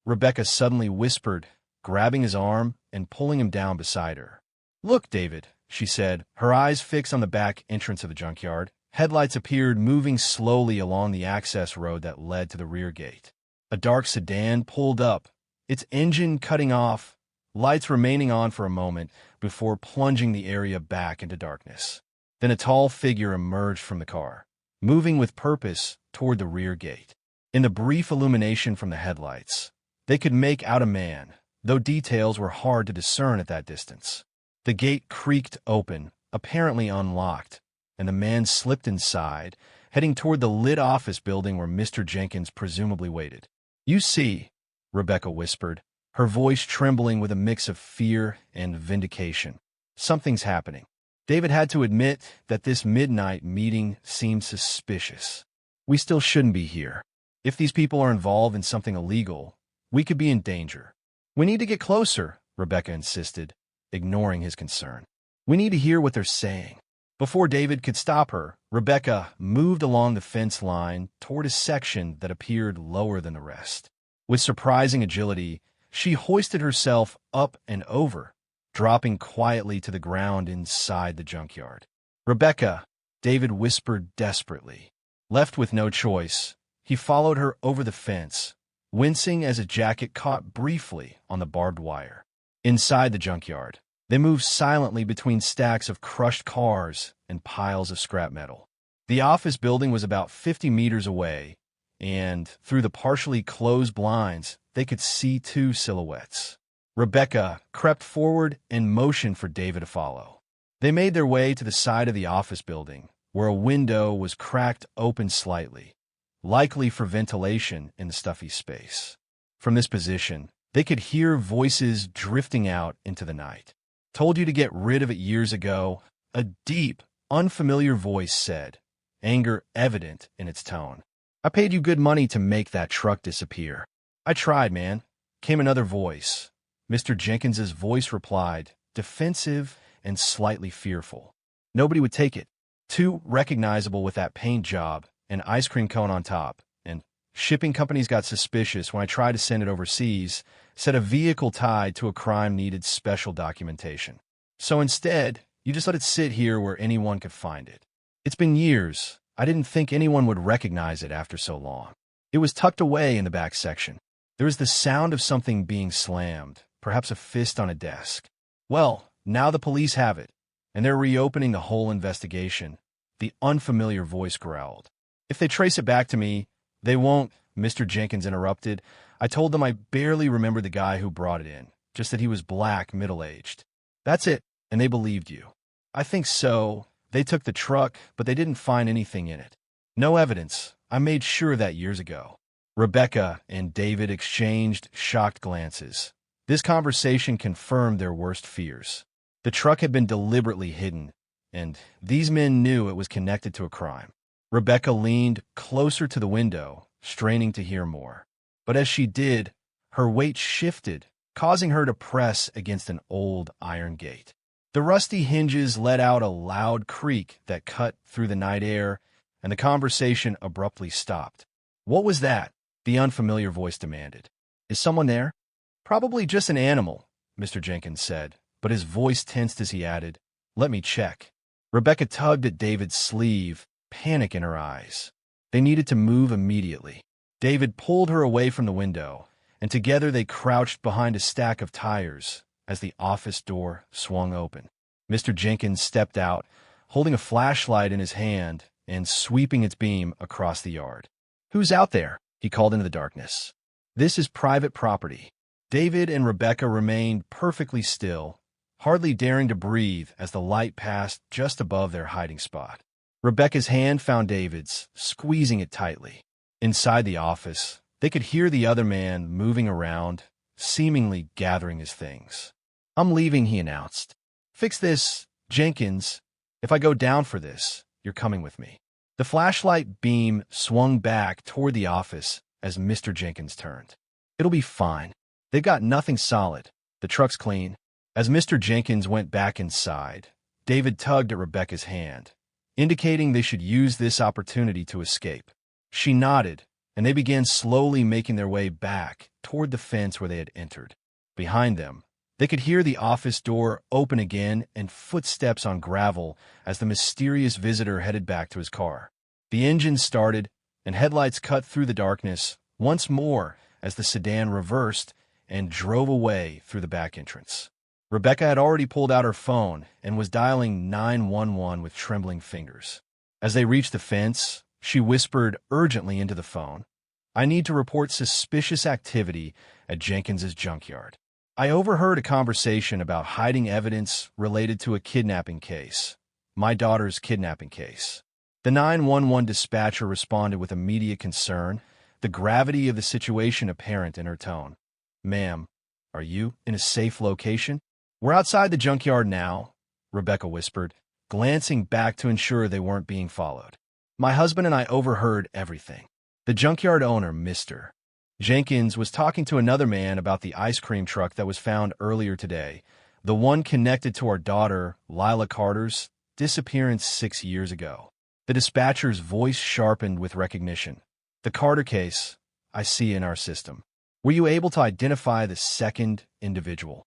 Rebecca suddenly whispered, grabbing his arm and pulling him down beside her. "Look, David," she said, her eyes fixed on the back entrance of the junkyard. Headlights appeared moving slowly along the access road that led to the rear gate. A dark sedan pulled up, its engine cutting off, lights remaining on for a moment before plunging the area back into darkness. Then a tall figure emerged from the car, moving with purpose toward the rear gate. In the brief illumination from the headlights, they could make out a man, though details were hard to discern at that distance. The gate creaked open, apparently unlocked, and the man slipped inside, heading toward the lit office building where Mr. Jenkins presumably waited. "You see," Rebecca whispered, her voice trembling with a mix of fear and vindication. "Something's happening." David had to admit that this midnight meeting seemed suspicious. "We still shouldn't be here. If these people are involved in something illegal, we could be in danger." "We need to get closer," Rebecca insisted, ignoring his concern. "We need to hear what they're saying." Before David could stop her, Rebecca moved along the fence line toward a section that appeared lower than the rest. With surprising agility, she hoisted herself up and over, dropping quietly to the ground inside the junkyard. "Rebecca," David whispered desperately. Left with no choice, he followed her over the fence, wincing as a jacket caught briefly on the barbed wire. Inside the junkyard, they moved silently between stacks of crushed cars and piles of scrap metal. The office building was about 50 meters away, and through the partially closed blinds, they could see two silhouettes. Rebecca crept forward and motioned for David to follow. They made their way to the side of the office building, where a window was cracked open slightly, likely for ventilation in the stuffy space. From this position, they could hear voices drifting out into the night. "Told you to get rid of it years ago," a deep, unfamiliar voice said, anger evident in its tone. "I paid you good money to make that truck disappear." "I tried, man," came another voice. Mr. Jenkins's voice replied, defensive and slightly fearful. "Nobody would take it. Too recognizable with that paint job, an ice cream cone on top, and shipping companies got suspicious when I tried to send it overseas, said a vehicle tied to a crime needed special documentation. So instead, you just let it sit here where anyone could find it. It's been years. I didn't think anyone would recognize it after so long." It was tucked away in the back section. There was the sound of something being slammed, perhaps a fist on a desk. "Well, now the police have it, and they're reopening the whole investigation," the unfamiliar voice growled. "If they trace it back to me, they won't," Mr. Jenkins interrupted. "I told them I barely remembered the guy who brought it in, just that he was black, middle-aged. That's it, and they believed you." "I think so. They took the truck, but they didn't find anything in it. No evidence. I made sure of that years ago." Rebecca and David exchanged shocked glances. This conversation confirmed their worst fears. The truck had been deliberately hidden, and these men knew it was connected to a crime. Rebecca leaned closer to the window, straining to hear more. But as she did, her weight shifted, causing her to press against an old iron gate. The rusty hinges let out a loud creak that cut through the night air, and the conversation abruptly stopped. "What was that?" the unfamiliar voice demanded. "Is someone there?" "Probably just an animal," Mr. Jenkins said, but his voice tensed as he added, "Let me check." Rebecca tugged at David's sleeve, panic in her eyes. They needed to move immediately. David pulled her away from the window, and together they crouched behind a stack of tires as the office door swung open. Mr. Jenkins stepped out, holding a flashlight in his hand and sweeping its beam across the yard. "Who's out there?" he called into the darkness. "This is private property." David and Rebecca remained perfectly still, hardly daring to breathe as the light passed just above their hiding spot. Rebecca's hand found David's, squeezing it tightly. Inside the office, they could hear the other man moving around, seemingly gathering his things. "I'm leaving," he announced. "Fix this, Jenkins. If I go down for this, you're coming with me." The flashlight beam swung back toward the office as Mr. Jenkins turned. "It'll be fine. They've got nothing solid. The truck's clean." As Mr. Jenkins went back inside, David tugged at Rebecca's hand, indicating they should use this opportunity to escape. She nodded, and they began slowly making their way back toward the fence where they had entered. Behind them, they could hear the office door open again and footsteps on gravel as the mysterious visitor headed back to his car. The engine started, and headlights cut through the darkness once more as the sedan reversed and drove away through the back entrance. Rebecca had already pulled out her phone and was dialing 911 with trembling fingers. As they reached the fence, she whispered urgently into the phone, "I need to report suspicious activity at Jenkins's junkyard." I overheard a conversation about hiding evidence related to a kidnapping case. My daughter's kidnapping case. The 911 dispatcher responded with immediate concern, the gravity of the situation apparent in her tone. Ma'am, are you in a safe location? We're outside the junkyard now, Rebecca whispered, glancing back to ensure they weren't being followed. My husband and I overheard everything. The junkyard owner, Mr. Jenkins, was talking to another man about the ice cream truck that was found earlier today, the one connected to our daughter, Lila Carter's disappearance 6 years ago. The dispatcher's voice sharpened with recognition. The Carter case, I see in our system. Were you able to identify the second individual?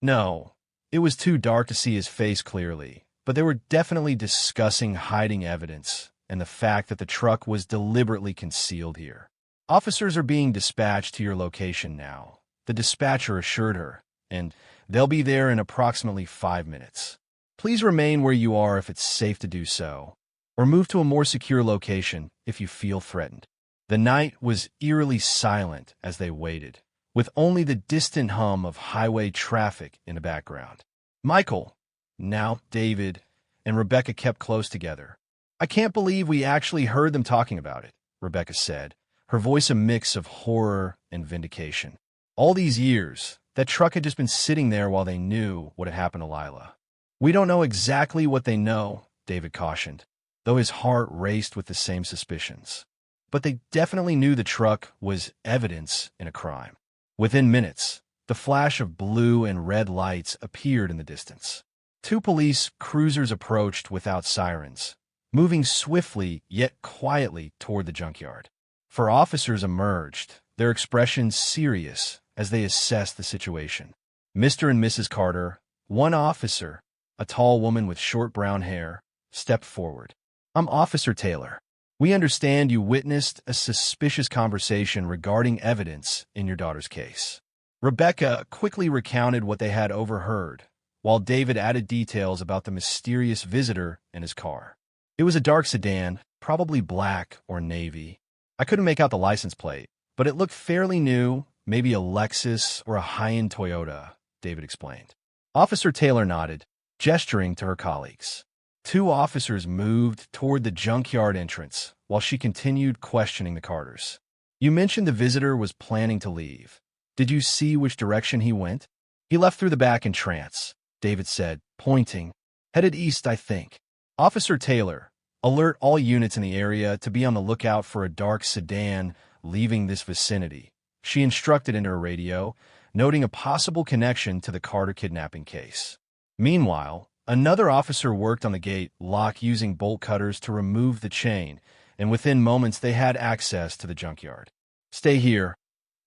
No, it was too dark to see his face clearly, but they were definitely discussing hiding evidence and the fact that the truck was deliberately concealed here. Officers are being dispatched to your location now, the dispatcher assured her, and they'll be there in approximately 5 minutes. Please remain where you are if it's safe to do so, or move to a more secure location if you feel threatened. The night was eerily silent as they waited, with only the distant hum of highway traffic in the background. Michael, now David, and Rebecca kept close together. I can't believe we actually heard them talking about it, Rebecca said, her voice a mix of horror and vindication. All these years, that truck had just been sitting there while they knew what had happened to Lila. We don't know exactly what they know, David cautioned, though his heart raced with the same suspicions. But they definitely knew the truck was evidence in a crime. Within minutes, the flash of blue and red lights appeared in the distance. 2 police cruisers approached without sirens, moving swiftly yet quietly toward the junkyard. 4 officers emerged, their expressions serious as they assessed the situation. Mr. and Mrs. Carter, one officer, a tall woman with short brown hair, stepped forward. I'm Officer Taylor. We understand you witnessed a suspicious conversation regarding evidence in your daughter's case. Rebecca quickly recounted what they had overheard, while David added details about the mysterious visitor and his car. It was a dark sedan, probably black or navy. I couldn't make out the license plate, but it looked fairly new, maybe a Lexus or a high-end Toyota, David explained. Officer Taylor nodded, gesturing to her colleagues. 2 officers moved toward the junkyard entrance while she continued questioning the Carters. You mentioned the visitor was planning to leave. Did you see which direction he went? He left through the back entrance, David said, pointing. Headed east, I think. Officer Taylor, alert all units in the area to be on the lookout for a dark sedan leaving this vicinity. She instructed into her radio, noting a possible connection to the Carter kidnapping case. Meanwhile, another officer worked on the gate lock using bolt cutters to remove the chain, and within moments they had access to the junkyard. Stay here,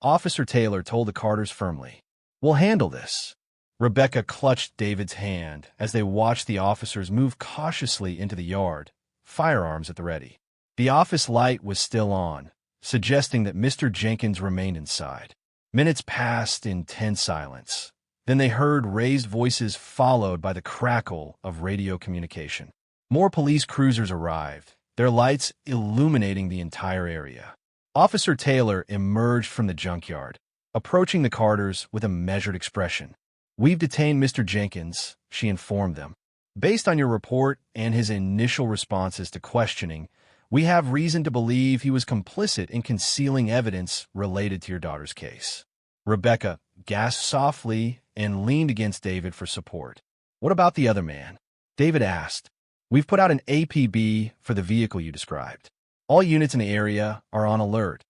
Officer Taylor told the Carters firmly. We'll handle this. Rebecca clutched David's hand as they watched the officers move cautiously into the yard, firearms at the ready. The office light was still on, suggesting that Mr. Jenkins remained inside. Minutes passed in tense silence. Then they heard raised voices followed by the crackle of radio communication. More police cruisers arrived, their lights illuminating the entire area. Officer Taylor emerged from the junkyard, approaching the Carters with a measured expression. We've detained Mr. Jenkins, she informed them. Based on your report and his initial responses to questioning, we have reason to believe he was complicit in concealing evidence related to your daughter's case. Rebecca gasped softly and leaned against David for support. What about the other man? David asked. We've put out an APB for the vehicle you described. All units in the area are on alert.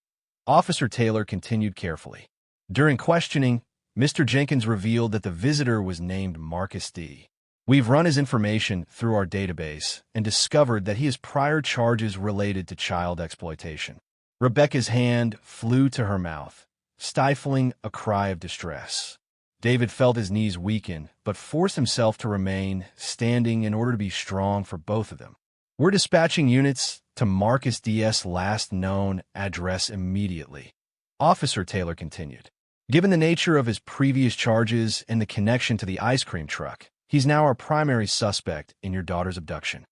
Officer Taylor continued carefully. During questioning, Mr. Jenkins revealed that the visitor was named Marcus D. We've run his information through our database and discovered that he has prior charges related to child exploitation. Rebecca's hand flew to her mouth, stifling a cry of distress. David felt his knees weaken, but forced himself to remain standing in order to be strong for both of them. We're dispatching units to Marcus D.'s last known address immediately, Officer Taylor continued. Given the nature of his previous charges and the connection to the ice cream truck, he's now our primary suspect in your daughter's abduction.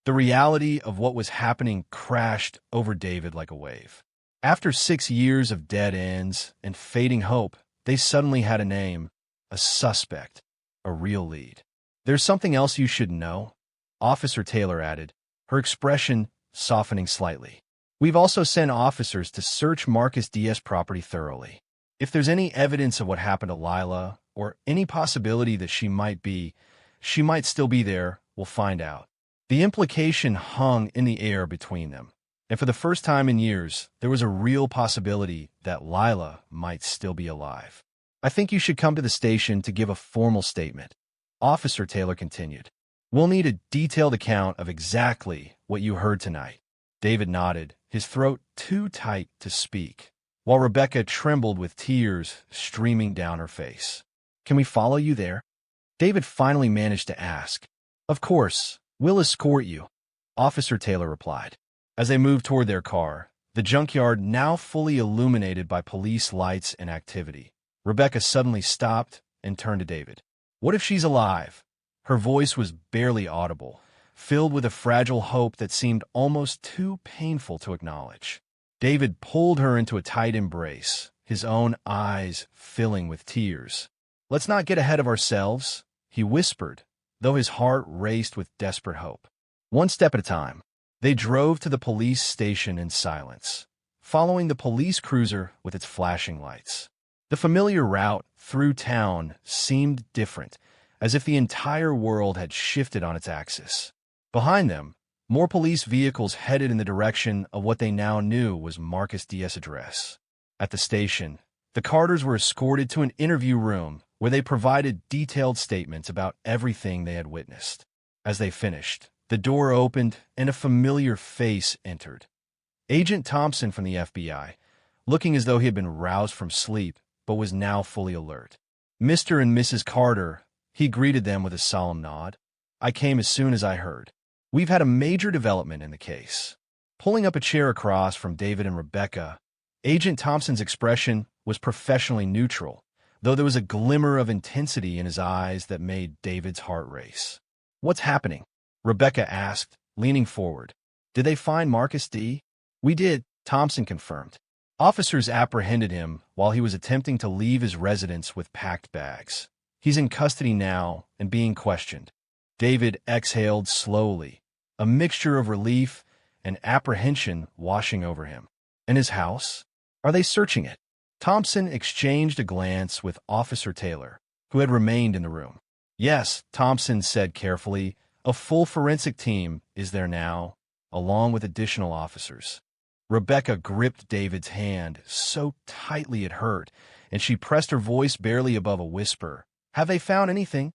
The reality of what was happening crashed over David like a wave. After 6 years of dead ends and fading hope, they suddenly had a name, a suspect, a real lead. There's something else you should know, Officer Taylor added, her expression softening slightly. We've also sent officers to search Marcus Diaz's property thoroughly. If there's any evidence of what happened to Lila, or any possibility that she might still be there, we'll find out. The implication hung in the air between them, and for the first time in years, there was a real possibility that Lila might still be alive. I think you should come to the station to give a formal statement, Officer Taylor continued. We'll need a detailed account of exactly what you heard tonight. David nodded, his throat too tight to speak, while Rebecca trembled with tears streaming down her face. Can we follow you there? David finally managed to ask. Of course, we'll escort you, Officer Taylor replied. As they moved toward their car, the junkyard now fully illuminated by police lights and activity, Rebecca suddenly stopped and turned to David. What if she's alive? Her voice was barely audible, filled with a fragile hope that seemed almost too painful to acknowledge. David pulled her into a tight embrace, his own eyes filling with tears. Let's not get ahead of ourselves, he whispered, though his heart raced with desperate hope. One step at a time, they drove to the police station in silence, following the police cruiser with its flashing lights. The familiar route through town seemed different, as if the entire world had shifted on its axis. Behind them, more police vehicles headed in the direction of what they now knew was Marcus Diaz's address. At the station, the Carters were escorted to an interview room where they provided detailed statements about everything they had witnessed. As they finished, the door opened and a familiar face entered. Agent Thompson from the FBI, looking as though he had been roused from sleep but was now fully alert. Mr. and Mrs. Carter, he greeted them with a solemn nod. I came as soon as I heard. We've had a major development in the case. Pulling up a chair across from David and Rebecca, Agent Thompson's expression was professionally neutral, though there was a glimmer of intensity in his eyes that made David's heart race. What's happening? Rebecca asked, leaning forward. Did they find Marcus D? We did, Thompson confirmed. Officers apprehended him while he was attempting to leave his residence with packed bags. He's in custody now and being questioned. David exhaled slowly, a mixture of relief and apprehension washing over him. And his house? Are they searching it? Thompson exchanged a glance with Officer Taylor, who had remained in the room. Yes, Thompson said carefully, a full forensic team is there now, along with additional officers. Rebecca gripped David's hand so tightly it hurt, and she pressed her voice barely above a whisper. Have they found anything?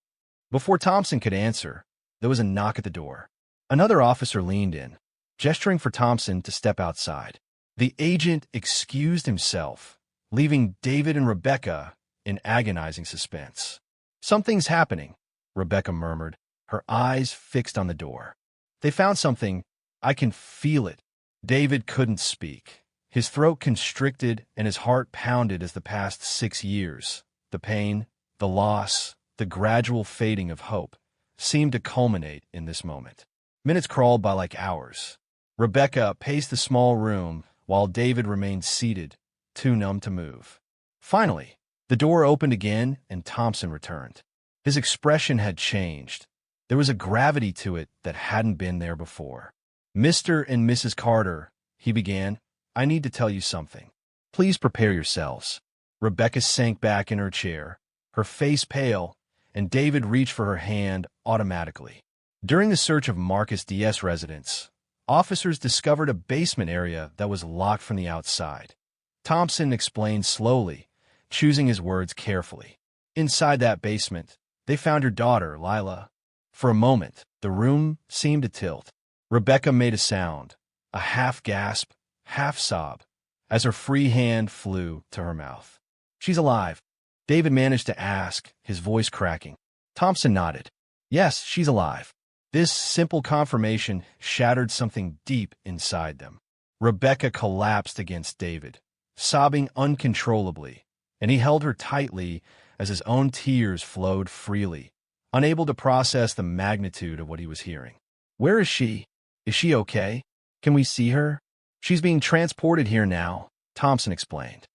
Before Thompson could answer, there was a knock at the door. Another officer leaned in, gesturing for Thompson to step outside. The agent excused himself, leaving David and Rebecca in agonizing suspense. Something's happening, Rebecca murmured, her eyes fixed on the door. They found something. I can feel it. David couldn't speak. His throat constricted and his heart pounded as the past 6 years, the pain, the loss, the gradual fading of hope, seemed to culminate in this moment. Minutes crawled by like hours. Rebecca paced the small room while David remained seated, too numb to move. Finally, the door opened again and Thompson returned. His expression had changed. There was a gravity to it that hadn't been there before. Mr. and Mrs. Carter, he began, I need to tell you something. Please prepare yourselves. Rebecca sank back in her chair, her face pale, and David reached for her hand automatically. During the search of Marcus Diaz's residence, officers discovered a basement area that was locked from the outside. Thompson explained slowly, choosing his words carefully. Inside that basement, they found your daughter, Lila. For a moment, the room seemed to tilt. Rebecca made a sound, a half-gasp, half-sob, as her free hand flew to her mouth. She's alive, David managed to ask, his voice cracking. Thompson nodded. Yes, she's alive. This simple confirmation shattered something deep inside them. Rebecca collapsed against David, sobbing uncontrollably, and he held her tightly as his own tears flowed freely, unable to process the magnitude of what he was hearing. Where is she? Is she okay? Can we see her? She's being transported here now, Thompson explained.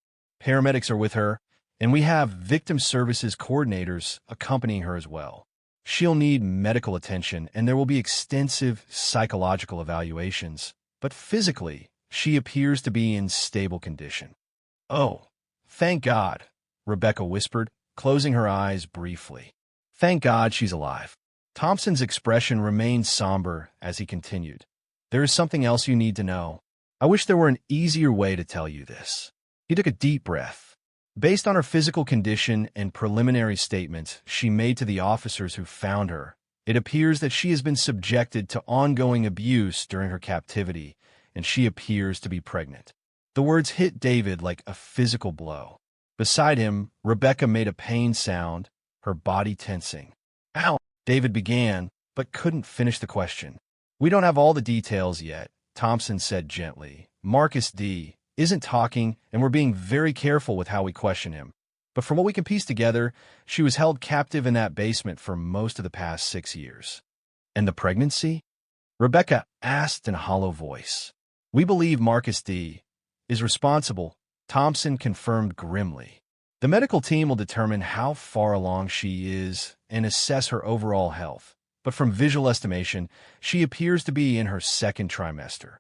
Paramedics are with her, And we have victim services coordinators accompanying her as well. She'll need medical attention, and there will be extensive psychological evaluations. But physically, she appears to be in stable condition. "Oh, thank God," Rebecca whispered, closing her eyes briefly. "Thank God she's alive." Thompson's expression remained somber as he continued. "There is something else you need to know. I wish there were an easier way to tell you this." He took a deep breath. Based on her physical condition and preliminary statements she made to the officers who found her, it appears that she has been subjected to ongoing abuse during her captivity, and she appears to be pregnant. The words hit David like a physical blow. Beside him, Rebecca made a pain sound, her body tensing. "Ow!" David began, but couldn't finish the question. "We don't have all the details yet," Thompson said gently. "Marcus D. isn't talking, and we're being very careful with how we question him. But from what we can piece together, she was held captive in that basement for most of the past 6 years." "And the pregnancy?" Rebecca asked in a hollow voice. "We believe Marcus D. is responsible," Thompson confirmed grimly. "The medical team will determine how far along she is and assess her overall health. But from visual estimation, she appears to be in her second trimester."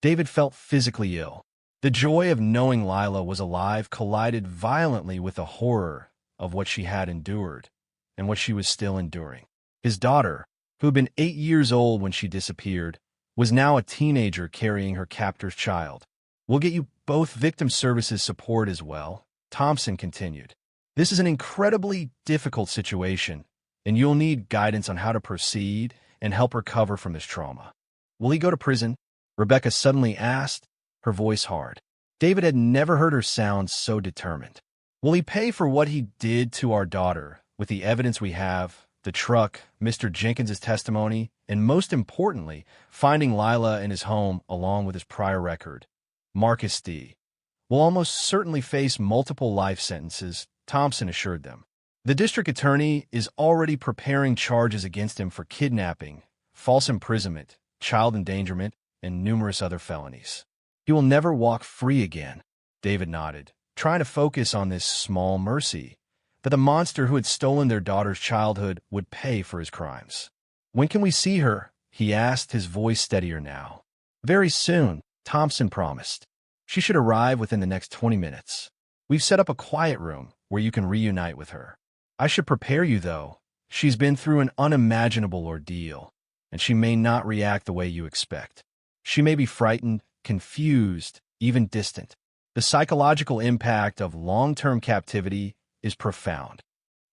David felt physically ill. The joy of knowing Lila was alive collided violently with the horror of what she had endured and what she was still enduring. His daughter, who had been 8 years old when she disappeared, was now a teenager carrying her captor's child. "We'll get you both victim services support as well," Thompson continued. "This is an incredibly difficult situation, and you'll need guidance on how to proceed and help recover from this trauma." "Will he go to prison?" Rebecca suddenly asked, her voice hard. David had never heard her sound so determined. "Will he pay for what he did to our daughter with the evidence we have, the truck, Mr. Jenkins' testimony, and most importantly, finding Lila in his home along with his prior record? Marcus D. will almost certainly face multiple life sentences," Thompson assured them. "The district attorney is already preparing charges against him for kidnapping, false imprisonment, child endangerment, and numerous other felonies." "He will never walk free again," David nodded, trying to focus on this small mercy, that the monster who had stolen their daughter's childhood would pay for his crimes. "When can we see her?" he asked, his voice steadier now. "Very soon," Thompson promised. "She should arrive within the next 20 minutes. We've set up a quiet room where you can reunite with her. I should prepare you, though. She's been through an unimaginable ordeal, and she may not react the way you expect. She may be frightened, confused, even distant. The psychological impact of long-term captivity is profound."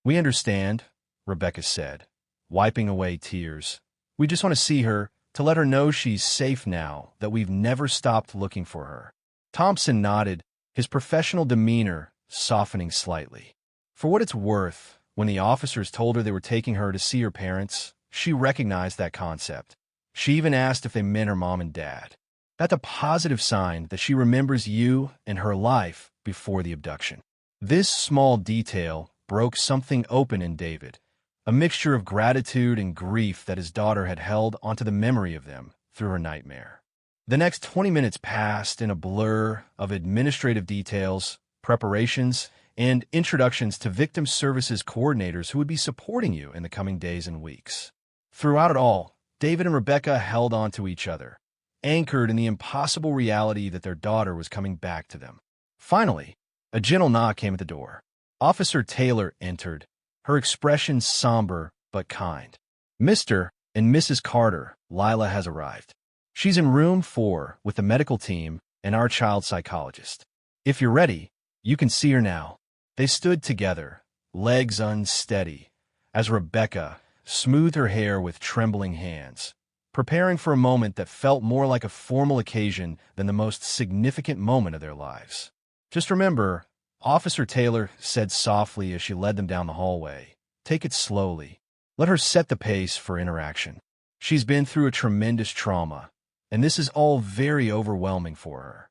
"We understand," Rebecca said, wiping away tears. "We just want to see her, to let her know she's safe now, that we've never stopped looking for her." Thompson nodded, his professional demeanor softening slightly. For what it's worth, when the officers told her they were taking her to see her parents, she recognized that concept. She even asked if they meant her mom and dad. That's a positive sign that she remembers you and her life before the abduction. This small detail broke something open in David, a mixture of gratitude and grief that his daughter had held onto the memory of them through her nightmare. The next 20 minutes passed in a blur of administrative details, preparations, and introductions to victim services coordinators who would be supporting you in the coming days and weeks. Throughout it all, David and Rebecca held on to each other, anchored in the impossible reality that their daughter was coming back to them. Finally, a gentle knock came at the door. Officer Taylor entered, her expression somber but kind. "Mr. and Mrs. Carter, Lila has arrived. She's in room 4 with the medical team and our child psychologist. If you're ready, you can see her now." They stood together, legs unsteady, as Rebecca smoothed her hair with trembling hands, preparing for a moment that felt more like a formal occasion than the most significant moment of their lives. "Just remember," Officer Taylor said softly as she led them down the hallway, "take it slowly. Let her set the pace for interaction. She's been through a tremendous trauma, and this is all very overwhelming for her."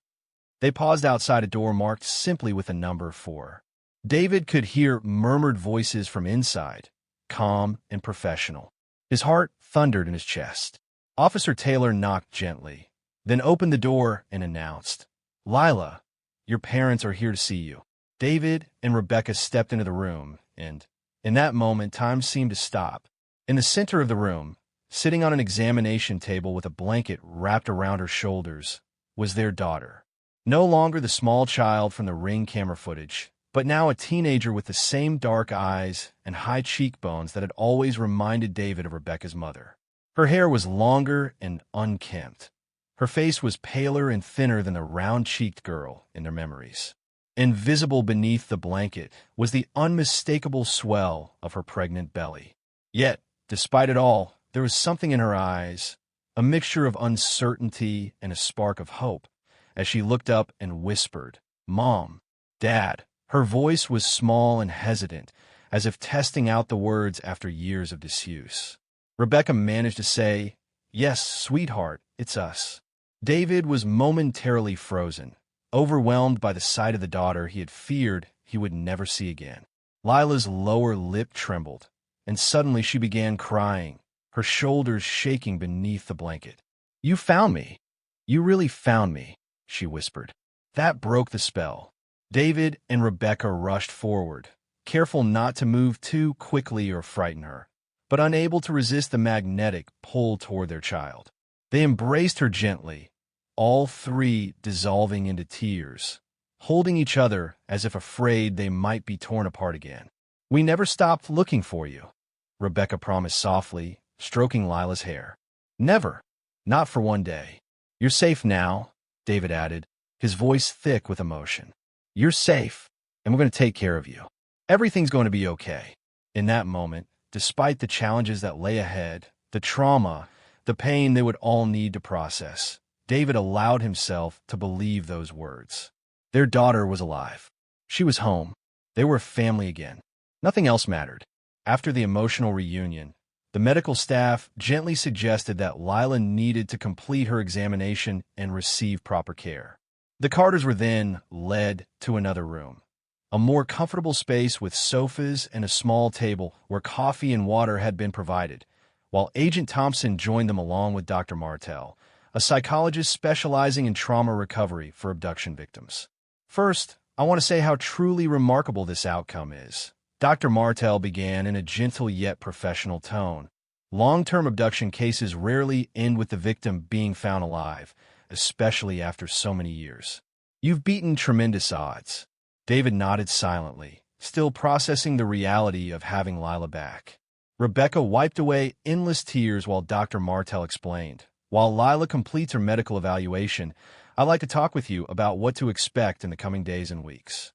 They paused outside a door marked simply with the number 4. David could hear murmured voices from inside, calm and professional. His heart thundered in his chest. Officer Taylor knocked gently, then opened the door and announced, "Lila, your parents are here to see you." David and Rebecca stepped into the room, and in that moment, time seemed to stop. In the center of the room, sitting on an examination table with a blanket wrapped around her shoulders, was their daughter. No longer the small child from the Ring camera footage, but now a teenager with the same dark eyes and high cheekbones that had always reminded David of Rebecca's mother. Her hair was longer and unkempt. Her face was paler and thinner than the round-cheeked girl in their memories. Invisible beneath the blanket was the unmistakable swell of her pregnant belly. Yet, despite it all, there was something in her eyes, a mixture of uncertainty and a spark of hope, as she looked up and whispered, "Mom, Dad." Her voice was small and hesitant, as if testing out the words after years of disuse. Rebecca managed to say, "Yes, sweetheart, it's us." David was momentarily frozen, overwhelmed by the sight of the daughter he had feared he would never see again. Lila's lower lip trembled, and suddenly she began crying, her shoulders shaking beneath the blanket. "You found me. You really found me," she whispered. That broke the spell. David and Rebecca rushed forward, careful not to move too quickly or frighten her, but unable to resist the magnetic pull toward their child. They embraced her gently, all three dissolving into tears, holding each other as if afraid they might be torn apart again. "We never stopped looking for you," Rebecca promised softly, stroking Lila's hair. "Never. Not for one day." "You're safe now," David added, his voice thick with emotion. "You're safe, and we're going to take care of you. Everything's going to be okay." In that moment, despite the challenges that lay ahead, the trauma, the pain they would all need to process, David allowed himself to believe those words. Their daughter was alive. She was home. They were a family again. Nothing else mattered. After the emotional reunion, the medical staff gently suggested that Lila needed to complete her examination and receive proper care. The Carters were then led to another room, a more comfortable space with sofas and a small table where coffee and water had been provided, while Agent Thompson joined them along with Dr. Martell, a psychologist specializing in trauma recovery for abduction victims. "First, I want to say how truly remarkable this outcome is," Dr. Martell began in a gentle yet professional tone. "Long-term abduction cases rarely end with the victim being found alive, especially after so many years. You've beaten tremendous odds." David nodded silently, still processing the reality of having Lila back. Rebecca wiped away endless tears while Dr. Martell explained, "While Lila completes her medical evaluation, I'd like to talk with you about what to expect in the coming days and weeks."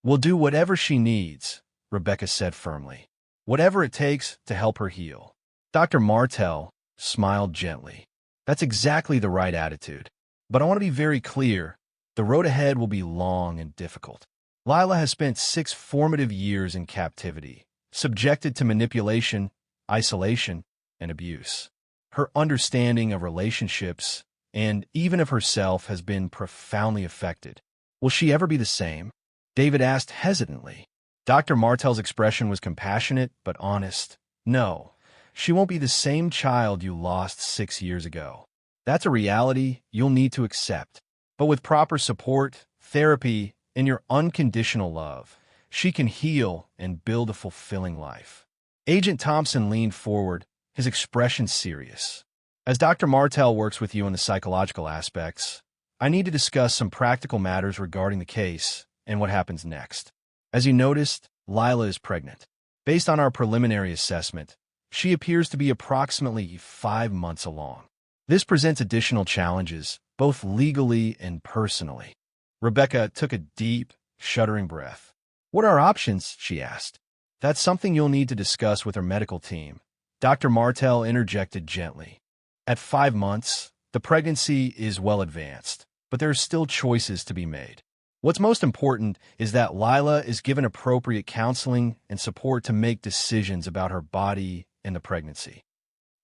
"We'll do whatever she needs," Rebecca said firmly. "Whatever it takes to help her heal." Dr. Martell smiled gently. "That's exactly the right attitude. But I want to be very clear, the road ahead will be long and difficult. Lila has spent 6 formative years in captivity, subjected to manipulation, isolation, and abuse. Her understanding of relationships, and even of herself, has been profoundly affected. Will she ever be the same?" David asked hesitantly. Dr. Martell's expression was compassionate but honest. "No, she won't be the same child you lost 6 years ago. That's a reality you'll need to accept. But with proper support, therapy, and your unconditional love, she can heal and build a fulfilling life." Agent Thompson leaned forward, his expression serious. "As Dr. Martell works with you on the psychological aspects, I need to discuss some practical matters regarding the case and what happens next. As you noticed, Lila is pregnant. Based on our preliminary assessment, she appears to be approximately 5 months along. This presents additional challenges, both legally and personally." Rebecca took a deep, shuddering breath. "What are our options?" she asked. "That's something you'll need to discuss with her medical team," Dr. Martell interjected gently. "At 5 months, the pregnancy is well advanced, but there are still choices to be made. What's most important is that Lila is given appropriate counseling and support to make decisions about her body and the pregnancy."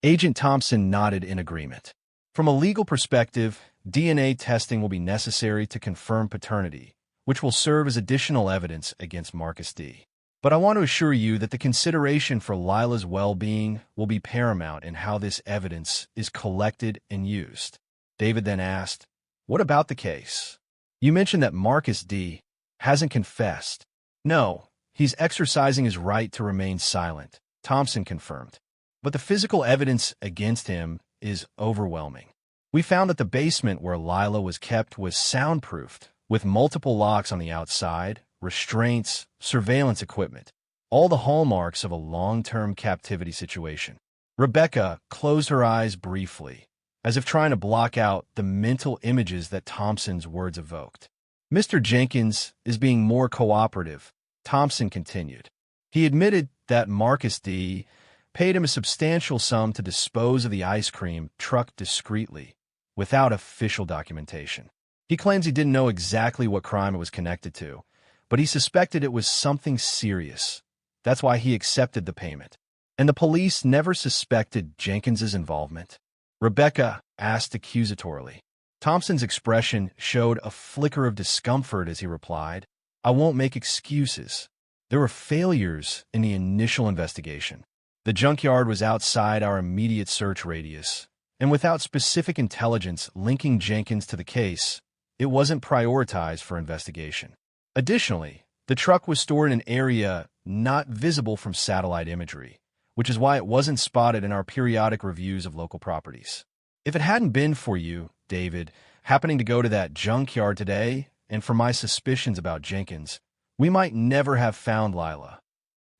Agent Thompson nodded in agreement. "From a legal perspective, DNA testing will be necessary to confirm paternity, which will serve as additional evidence against Marcus D. But I want to assure you that the consideration for Lila's well-being will be paramount in how this evidence is collected and used." David then asked, "What about the case? You mentioned that Marcus D." Hasn't confessed. No, he's exercising his right to remain silent, Thompson confirmed. But the physical evidence against him is overwhelming. We found that the basement where Lila was kept was soundproofed, with multiple locks on the outside, restraints, surveillance equipment, all the hallmarks of a long-term captivity situation. Rebecca closed her eyes briefly, as if trying to block out the mental images that Thompson's words evoked. Mr. Jenkins is being more cooperative, Thompson continued. He admitted that Marcus D. paid him a substantial sum to dispose of the ice cream truck discreetly, without official documentation. He claims he didn't know exactly what crime it was connected to, but he suspected it was something serious. That's why he accepted the payment. And the police never suspected Jenkins's involvement? Rebecca asked accusatorily. Thompson's expression showed a flicker of discomfort as he replied, I won't make excuses. There were failures in the initial investigation. The junkyard was outside our immediate search radius, and without specific intelligence linking Jenkins to the case, it wasn't prioritized for investigation. Additionally, the truck was stored in an area not visible from satellite imagery, which is why it wasn't spotted in our periodic reviews of local properties. If it hadn't been for you, David, happening to go to that junkyard today, and for my suspicions about Jenkins, we might never have found Lila.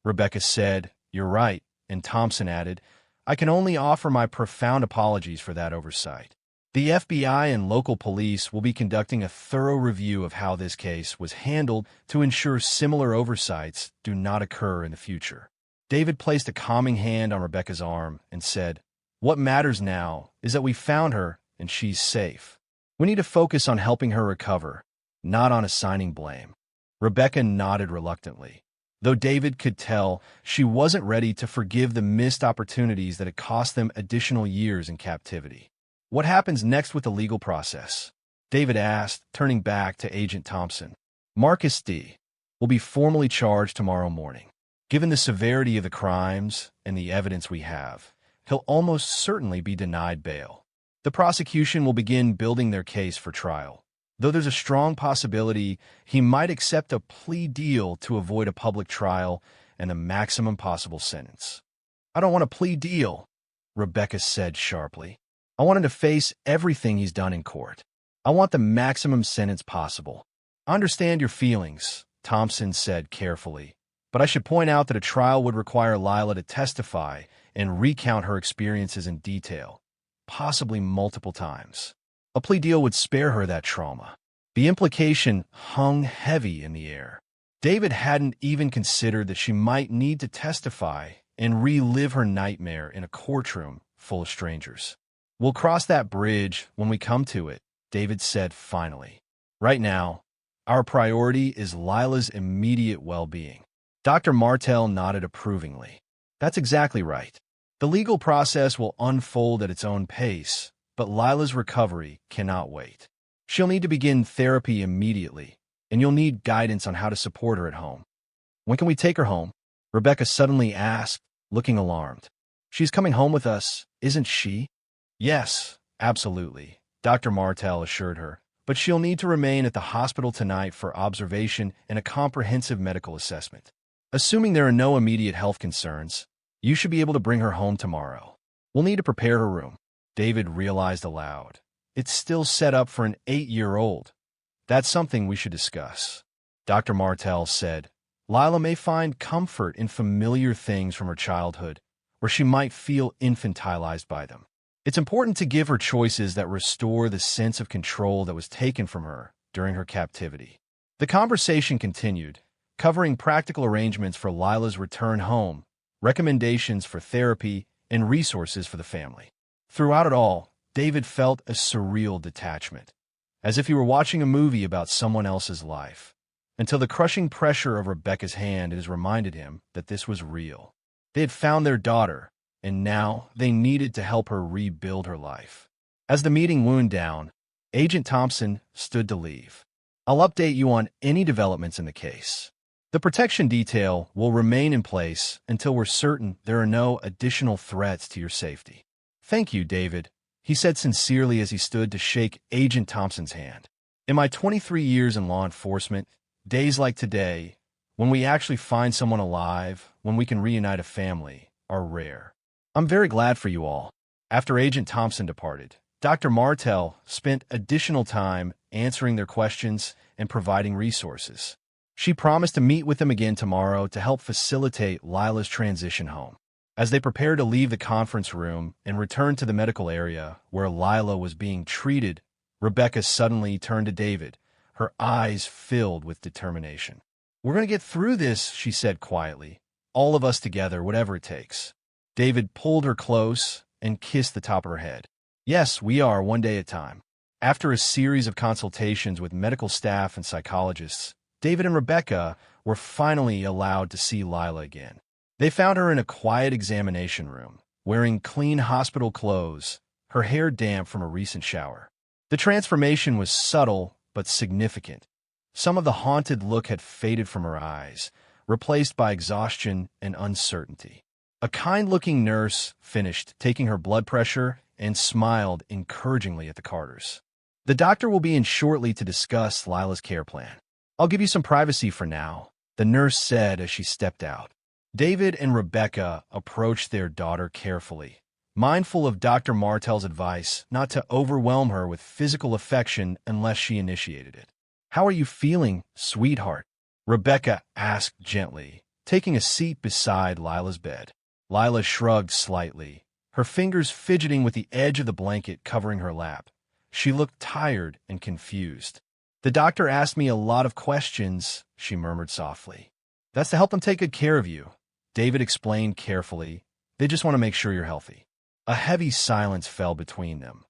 Rebecca said, You're right, and Thompson added, I can only offer my profound apologies for that oversight. The FBI and local police will be conducting a thorough review of how this case was handled to ensure similar oversights do not occur in the future. David placed a calming hand on Rebecca's arm and said, What matters now is that we found her and she's safe. We need to focus on helping her recover, not on assigning blame. Rebecca nodded reluctantly, though David could tell she wasn't ready to forgive the missed opportunities that had cost them additional years in captivity. What happens next with the legal process? David asked, turning back to Agent Thompson. Marcus D. will be formally charged tomorrow morning. Given the severity of the crimes and the evidence we have, he'll almost certainly be denied bail. The prosecution will begin building their case for trial, though there's a strong possibility he might accept a plea deal to avoid a public trial and the maximum possible sentence. I don't want a plea deal, Rebecca said sharply. I want him to face everything he's done in court. I want the maximum sentence possible. I understand your feelings, Thompson said carefully, but I should point out that a trial would require Lila to testify and recount her experiences in detail, possibly multiple times. A plea deal would spare her that trauma. The implication hung heavy in the air. David hadn't even considered that she might need to testify and relive her nightmare in a courtroom full of strangers. We'll cross that bridge when we come to it, David said finally. Right now, our priority is Lila's immediate well-being. Dr. Martell nodded approvingly. That's exactly right. The legal process will unfold at its own pace, but Lila's recovery cannot wait. She'll need to begin therapy immediately, and you'll need guidance on how to support her at home. When can we take her home? Rebecca suddenly asked, looking alarmed. She's coming home with us, isn't she? Yes, absolutely, Dr. Martell assured her, but she'll need to remain at the hospital tonight for observation and a comprehensive medical assessment. Assuming there are no immediate health concerns, you should be able to bring her home tomorrow. We'll need to prepare her room. David realized aloud. It's still set up for an 8-year-old. That's something we should discuss. Dr. Martell said, Lila may find comfort in familiar things from her childhood, or she might feel infantilized by them. It's important to give her choices that restore the sense of control that was taken from her during her captivity. The conversation continued, covering practical arrangements for Lila's return home, recommendations for therapy, and resources for the family. Throughout it all, David felt a surreal detachment, as if he were watching a movie about someone else's life, until the crushing pressure of Rebecca's hand has reminded him that this was real. They had found their daughter, and now they needed to help her rebuild her life. As the meeting wound down, Agent Thompson stood to leave. I'll update you on any developments in the case. The protection detail will remain in place until we're certain there are no additional threats to your safety. Thank you, David, he said sincerely as he stood to shake Agent Thompson's hand. In my 23 years in law enforcement, Days like today, when we actually find someone alive, when we can reunite a family, are rare. I'm very glad for you all. After Agent Thompson departed, Dr. Martell spent additional time answering their questions and providing resources. She promised to meet with them again tomorrow to help facilitate Lila's transition home. As they prepared to leave the conference room and return to the medical area where Lila was being treated, Rebecca suddenly turned to David, her eyes filled with determination. "We're going to get through this," she said quietly. "All of us together, whatever it takes." David pulled her close and kissed the top of her head. "Yes, we are, one day at a time." After a series of consultations with medical staff and psychologists, David and Rebecca were finally allowed to see Lila again. They found her in a quiet examination room, wearing clean hospital clothes, her hair damp from a recent shower. The transformation was subtle but significant. Some of the haunted look had faded from her eyes, replaced by exhaustion and uncertainty. A kind-looking nurse finished taking her blood pressure and smiled encouragingly at the Carters. "The doctor will be in shortly to discuss Lila's care plan. I'll give you some privacy for now," the nurse said as she stepped out. David and Rebecca approached their daughter carefully, mindful of Dr. Martell's advice not to overwhelm her with physical affection unless she initiated it. "How are you feeling, sweetheart?" Rebecca asked gently, taking a seat beside Lila's bed. Lila shrugged slightly, her fingers fidgeting with the edge of the blanket covering her lap. She looked tired and confused. "The doctor asked me a lot of questions," she murmured softly. "That's to help them take good care of you," David explained carefully. "They just want to make sure you're healthy." A heavy silence fell between them,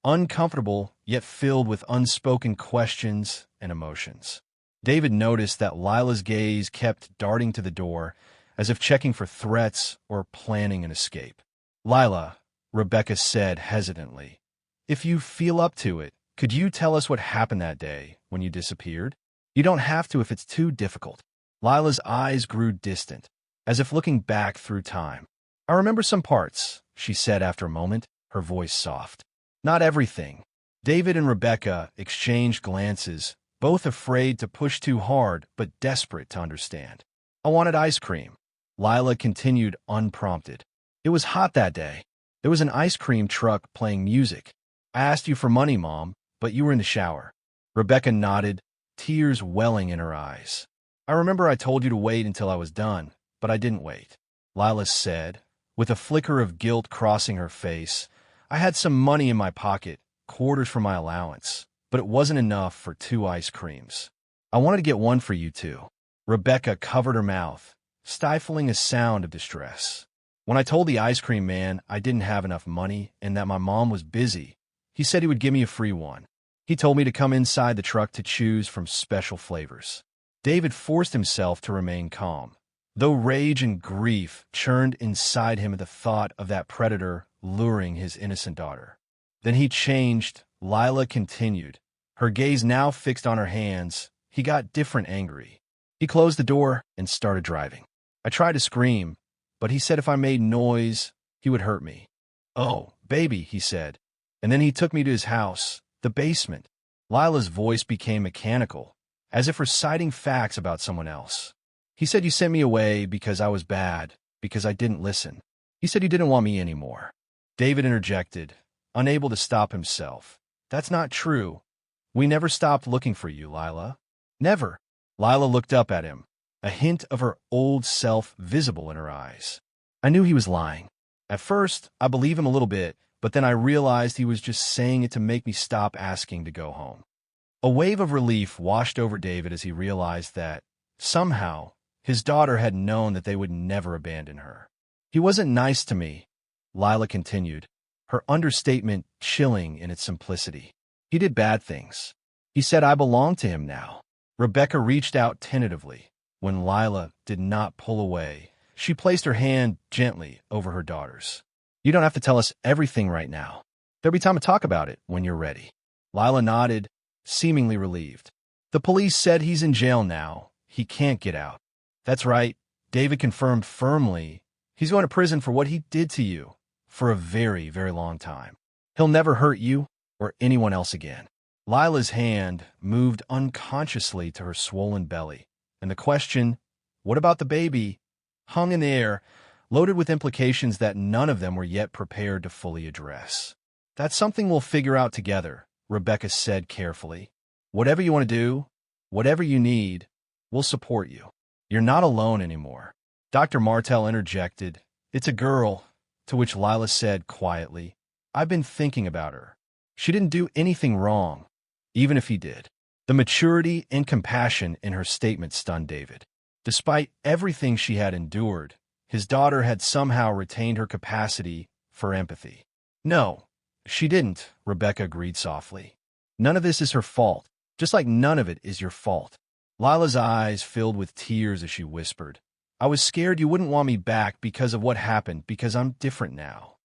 uncomfortable yet filled with unspoken questions and emotions. David noticed that Lila's gaze kept darting to the door, as if checking for threats or planning an escape. "Lila," Rebecca said hesitantly, "if you feel up to it, could you tell us what happened that day when you disappeared? You don't have to if it's too difficult." Lila's eyes grew distant, as if looking back through time. "I remember some parts," she said after a moment, her voice soft. "Not everything." David and Rebecca exchanged glances, both afraid to push too hard but desperate to understand. "I wanted ice cream," Lila continued unprompted. "It was hot that day. There was an ice cream truck playing music. I asked you for money, Mom, but you were in the shower." Rebecca nodded, tears welling in her eyes. "I remember I told you to wait until I was done, but I didn't wait," Lila said, with a flicker of guilt crossing her face. "I had some money in my pocket, quarters from my allowance, but it wasn't enough for 2 ice creams. I wanted to get one for you too." Rebecca covered her mouth, stifling a sound of distress. "When I told the ice cream man I didn't have enough money and that my mom was busy, he said he would give me a free one. He told me to come inside the truck to choose from special flavors." David forced himself to remain calm, though rage and grief churned inside him at the thought of that predator luring his innocent daughter. Then he changed. Lila continued, her gaze now fixed on her hands. He got different angry. He closed the door and started driving. I tried to scream, but he said if I made noise, he would hurt me. "Oh, baby," he said. And then he took me to his house, the basement. Lila's voice became mechanical, as if reciting facts about someone else. "He said you sent me away because I was bad, because I didn't listen. He said you didn't want me anymore." David interjected, unable to stop himself. "That's not true. We never stopped looking for you, Lila. Never." Lila looked up at him, a hint of her old self visible in her eyes. "I knew he was lying. At first, I believed him a little bit, but then I realized he was just saying it to make me stop asking to go home." A wave of relief washed over David as he realized that, somehow, his daughter had known that they would never abandon her. "He wasn't nice to me," Lila continued, her understatement chilling in its simplicity. "He did bad things. He said I belonged to him now." Rebecca reached out tentatively. When Lila did not pull away, she placed her hand gently over her daughter's. "You don't have to tell us everything right now. There'll be time to talk about it when you're ready." Lila nodded, seemingly relieved. "The police said he's in jail now. He can't get out." "That's right," David confirmed firmly. "He's going to prison for what he did to you, for a very, very long time. He'll never hurt you or anyone else again." Lila's hand moved unconsciously to her swollen belly, and the question, "What about the baby?" hung in the air, loaded with implications that none of them were yet prepared to fully address. "That's something we'll figure out together," Rebecca said carefully. "Whatever you want to do, whatever you need, we'll support you. You're not alone anymore." Dr. Martell interjected, "It's a girl," to which Lila said quietly, "I've been thinking about her. She didn't do anything wrong, even if he did." The maturity and compassion in her statement stunned David. Despite everything she had endured, his daughter had somehow retained her capacity for empathy. "No, she didn't," Rebecca agreed softly. "None of this is her fault, just like none of it is your fault." Lila's eyes filled with tears as she whispered, "I was scared you wouldn't want me back because of what happened, because I'm different now."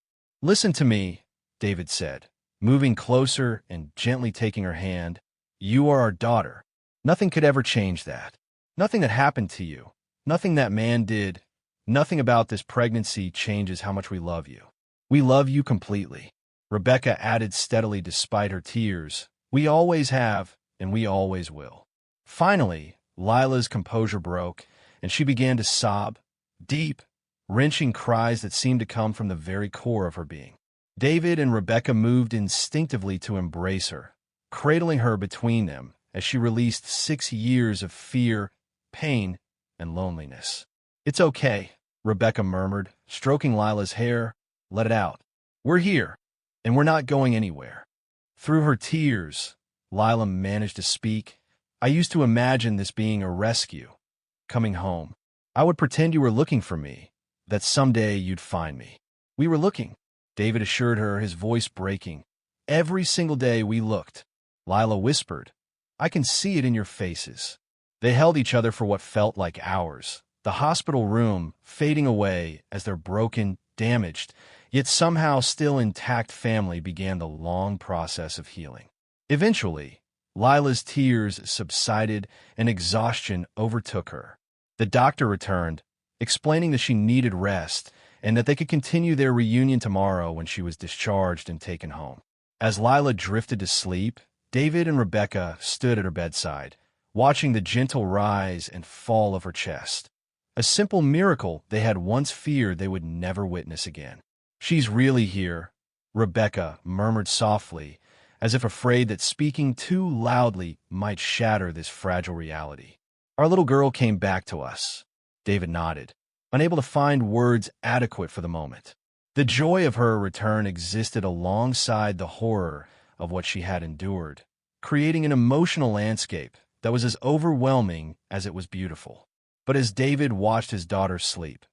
"Listen to me," David said, moving closer and gently taking her hand. "You are our daughter. Nothing could ever change that. Nothing that happened to you, nothing that man did, nothing about this pregnancy changes how much we love you. We love you completely." Rebecca added steadily despite her tears, "We always have, and we always will." Finally, Lila's composure broke, and she began to sob, deep, wrenching cries that seemed to come from the very core of her being. David and Rebecca moved instinctively to embrace her, cradling her between them as she released 6 years of fear, pain, and loneliness. "It's okay," Rebecca murmured, stroking Lila's hair. "Let it out. We're here, and we're not going anywhere." Through her tears, Lila managed to speak. "I used to imagine this being a rescue, coming home. I would pretend you were looking for me, that someday you'd find me." "We were looking," David assured her, his voice breaking. "Every single day we looked." Lila whispered, "I can see it in your faces." They held each other for what felt like hours, the hospital room fading away as their broken, damaged, yet somehow still intact family began the long process of healing. Eventually, Lila's tears subsided and exhaustion overtook her. The doctor returned, explaining that she needed rest and that they could continue their reunion tomorrow when she was discharged and taken home. As Lila drifted to sleep, David and Rebecca stood at her bedside, watching the gentle rise and fall of her chest. A simple miracle they had once feared they would never witness again. "She's really here," Rebecca murmured softly, as if afraid that speaking too loudly might shatter this fragile reality. "Our little girl came back to us." David nodded, unable to find words adequate for the moment. The joy of her return existed alongside the horror of what she had endured, creating an emotional landscape that was as overwhelming as it was beautiful. But as David watched his daughter sleep,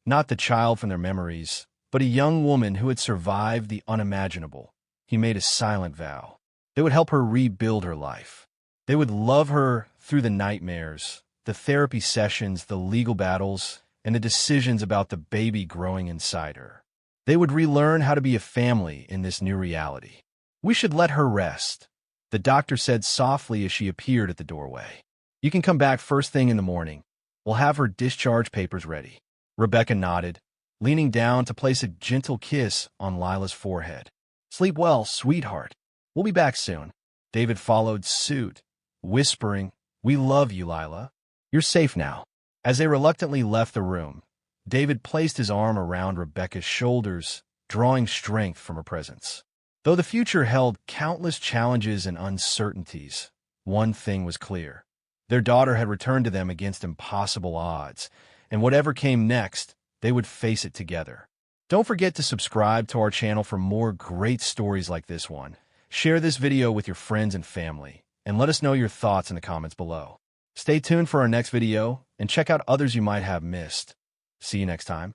not the child from their memories, but a young woman who had survived the unimaginable, he made a silent vow. They would help her rebuild her life. They would love her through the nightmares, the therapy sessions, the legal battles, and the decisions about the baby growing inside her. They would relearn how to be a family in this new reality. "We should let her rest," the doctor said softly as she appeared at the doorway. "You can come back first thing in the morning. We'll have her discharge papers ready." Rebecca nodded, leaning down to place a gentle kiss on Lila's forehead. "Sleep well, sweetheart. We'll be back soon." David followed suit, whispering, "We love you, Lila. You're safe now." As they reluctantly left the room, David placed his arm around Rebecca's shoulders, drawing strength from her presence. Though the future held countless challenges and uncertainties, one thing was clear. Their daughter had returned to them against impossible odds, and whatever came next, they would face it together. Don't forget to subscribe to our channel for more great stories like this one. Share this video with your friends and family, and let us know your thoughts in the comments below. Stay tuned for our next video, and check out others you might have missed. See you next time.